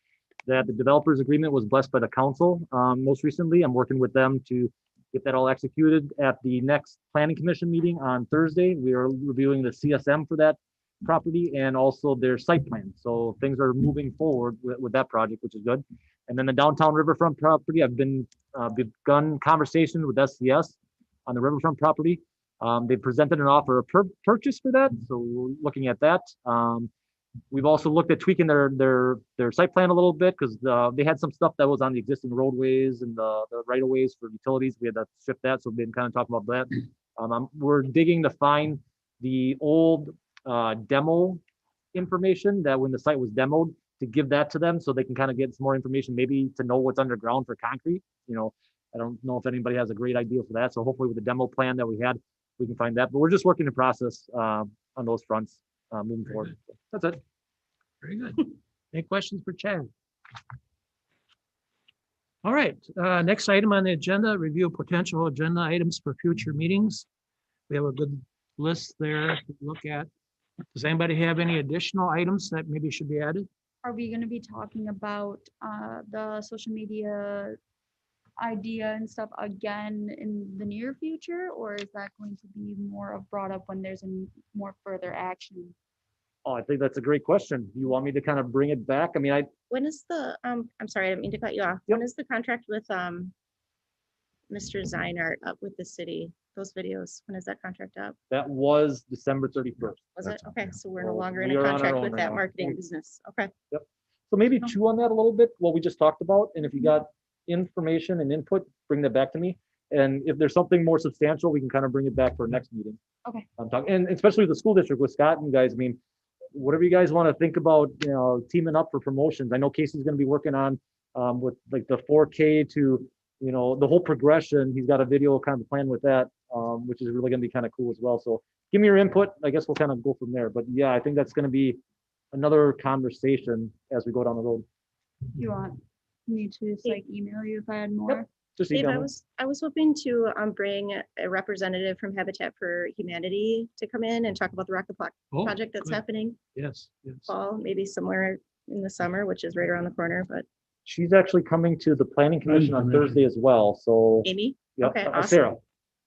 that the developers agreement was blessed by the council. Most recently, I'm working with them to get that all executed at the next planning commission meeting on Thursday. We are reviewing the CSM for that property and also their site plan. So things are moving forward with that project, which is good. And then the downtown riverfront property, I've begun conversation with SCS on the riverfront property. They presented an offer of purchase for that, so we're looking at that. We've also looked at tweaking their site plan a little bit because they had some stuff that was on the existing roadways and the right-of-ways for utilities. We had to shift that, so we've been kind of talking about that. We're digging to find the old demo information that when the site was demoed, to give that to them so they can kind of get some more information, maybe to know what's underground for concrete. You know, I don't know if anybody has a great idea for that. So hopefully with the demo plan that we had, we can find that. But we're just working the process on those fronts moving forward. That's it. Very good. Any questions for Chad? All right, next item on the agenda, review potential agenda items for future meetings. We have a good list there to look at. Does anybody have any additional items that maybe should be added? Are we going to be talking about the social media idea and stuff again in the near future, or is that going to be more of brought up when there's a more further action? Oh, I think that's a great question. You want me to kind of bring it back? I mean, When is the, I'm sorry, I didn't mean to cut you off. When is the contract with Mr. Zeinart up with the city? Those videos, when is that contract up? that was December 31st. Was it? Okay, so we're no So longer in we a are on our contract own with right that now. marketing business. Okay. Yep. So maybe chew on that a little bit, what we just talked about. And if you got information and input, bring that back to me. And if there's something more substantial, we can kind of bring it back for next meeting. Okay. I'm talking, and especially with the school district with Scott and you guys, I mean, whatever you guys want to think about, you know, teaming up for promotions. I know Casey's going to be working on with like the 4K to, you know, the whole progression. He's got a video kind of plan with that, which is really going to be kind of cool as well. So give me your input. I guess we'll kind of go from there. But yeah, I think that's going to be another conversation as we go down the road. You want me to just like email you if I had more? Just Dave, email me. I was hoping to bring a representative from Habitat for Humanity to come in and talk about the Rock the Block Oh, project that's good. happening Yes, yes. fall, maybe somewhere in the summer, which is right around the corner, but She's actually coming to the planning commission on Thursday as well. So Amy? yep, Okay, awesome. Sarah.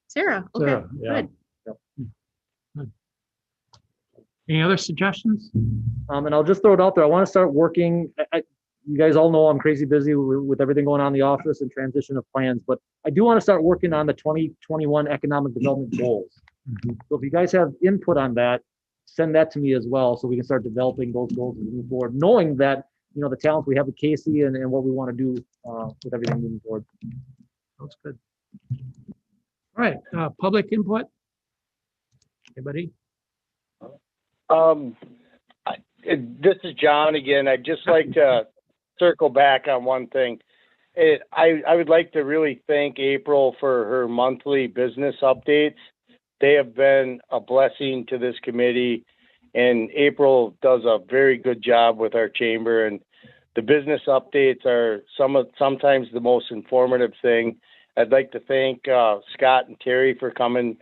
Sarah, okay, Sarah, yeah. good. Any other suggestions? And I'll just throw it out there. I want to start working. You guys all know I'm crazy busy with everything going on in the office and transition of plans, but I do want to start working on the 2021 economic development goals. So if you guys have input on that, send that to me as well, so we can start developing those goals moving forward, knowing that, you know, the talent we have with Casey and what we want to do with everything moving forward. Sounds good. All right, public input? Anybody? This is John again. I'd just like to circle back on one thing. I would like to really thank April for her monthly business updates. They have been a blessing to this committee, and April does a very good job with our chamber, and the business updates are sometimes the most informative thing. I'd like to thank Scott and Terry for coming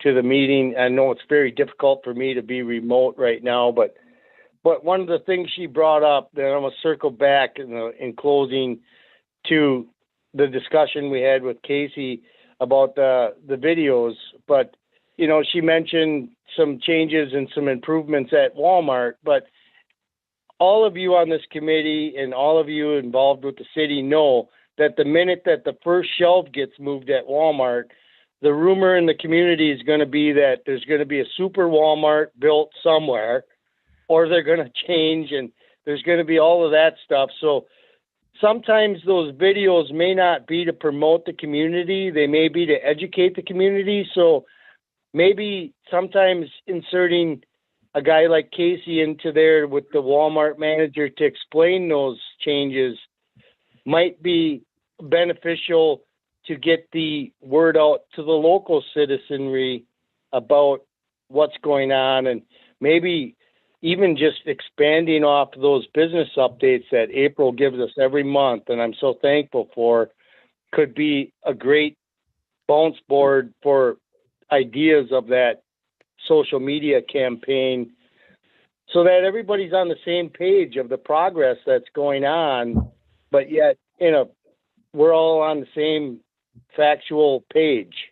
to the meeting. I know it's very difficult for me to be remote right now, but one of the things she brought up, then I'm gonna circle back in closing to the discussion we had with Casey about the videos. But you know, she mentioned some changes and some improvements at Walmart, but all of you on this committee and all of you involved with the city know that the minute that the first shelf gets moved at Walmart, the rumor in the community is going to be that there's going to be a super Walmart built somewhere, or they're going to change, and there's going to be all of that stuff. So sometimes those videos may not be to promote the community. They may be to educate the community. So maybe sometimes inserting a guy like Casey into there with the Walmart manager to explain those changes might be beneficial to get the word out to the local citizenry about what's going on, and maybe even just expanding off those business updates that April gives us every month, and I'm so thankful for, could be a great bounce board for ideas of that social media campaign, so that everybody's on the same page of the progress that's going on, but yet, we're all on the same factual page.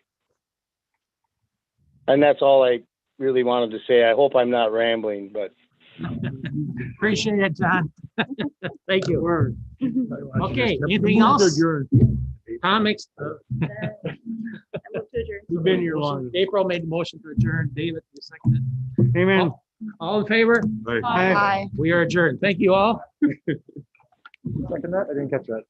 And that's all I really wanted to say. I hope I'm not rambling, but. Appreciate it, John. Thank you. Okay, anything else? Comics? You've been here long. April made the motion to adjourn. David, you seconded. Amen. All in favor? Aye. We are adjourned. Thank you all. Second that? I didn't catch that.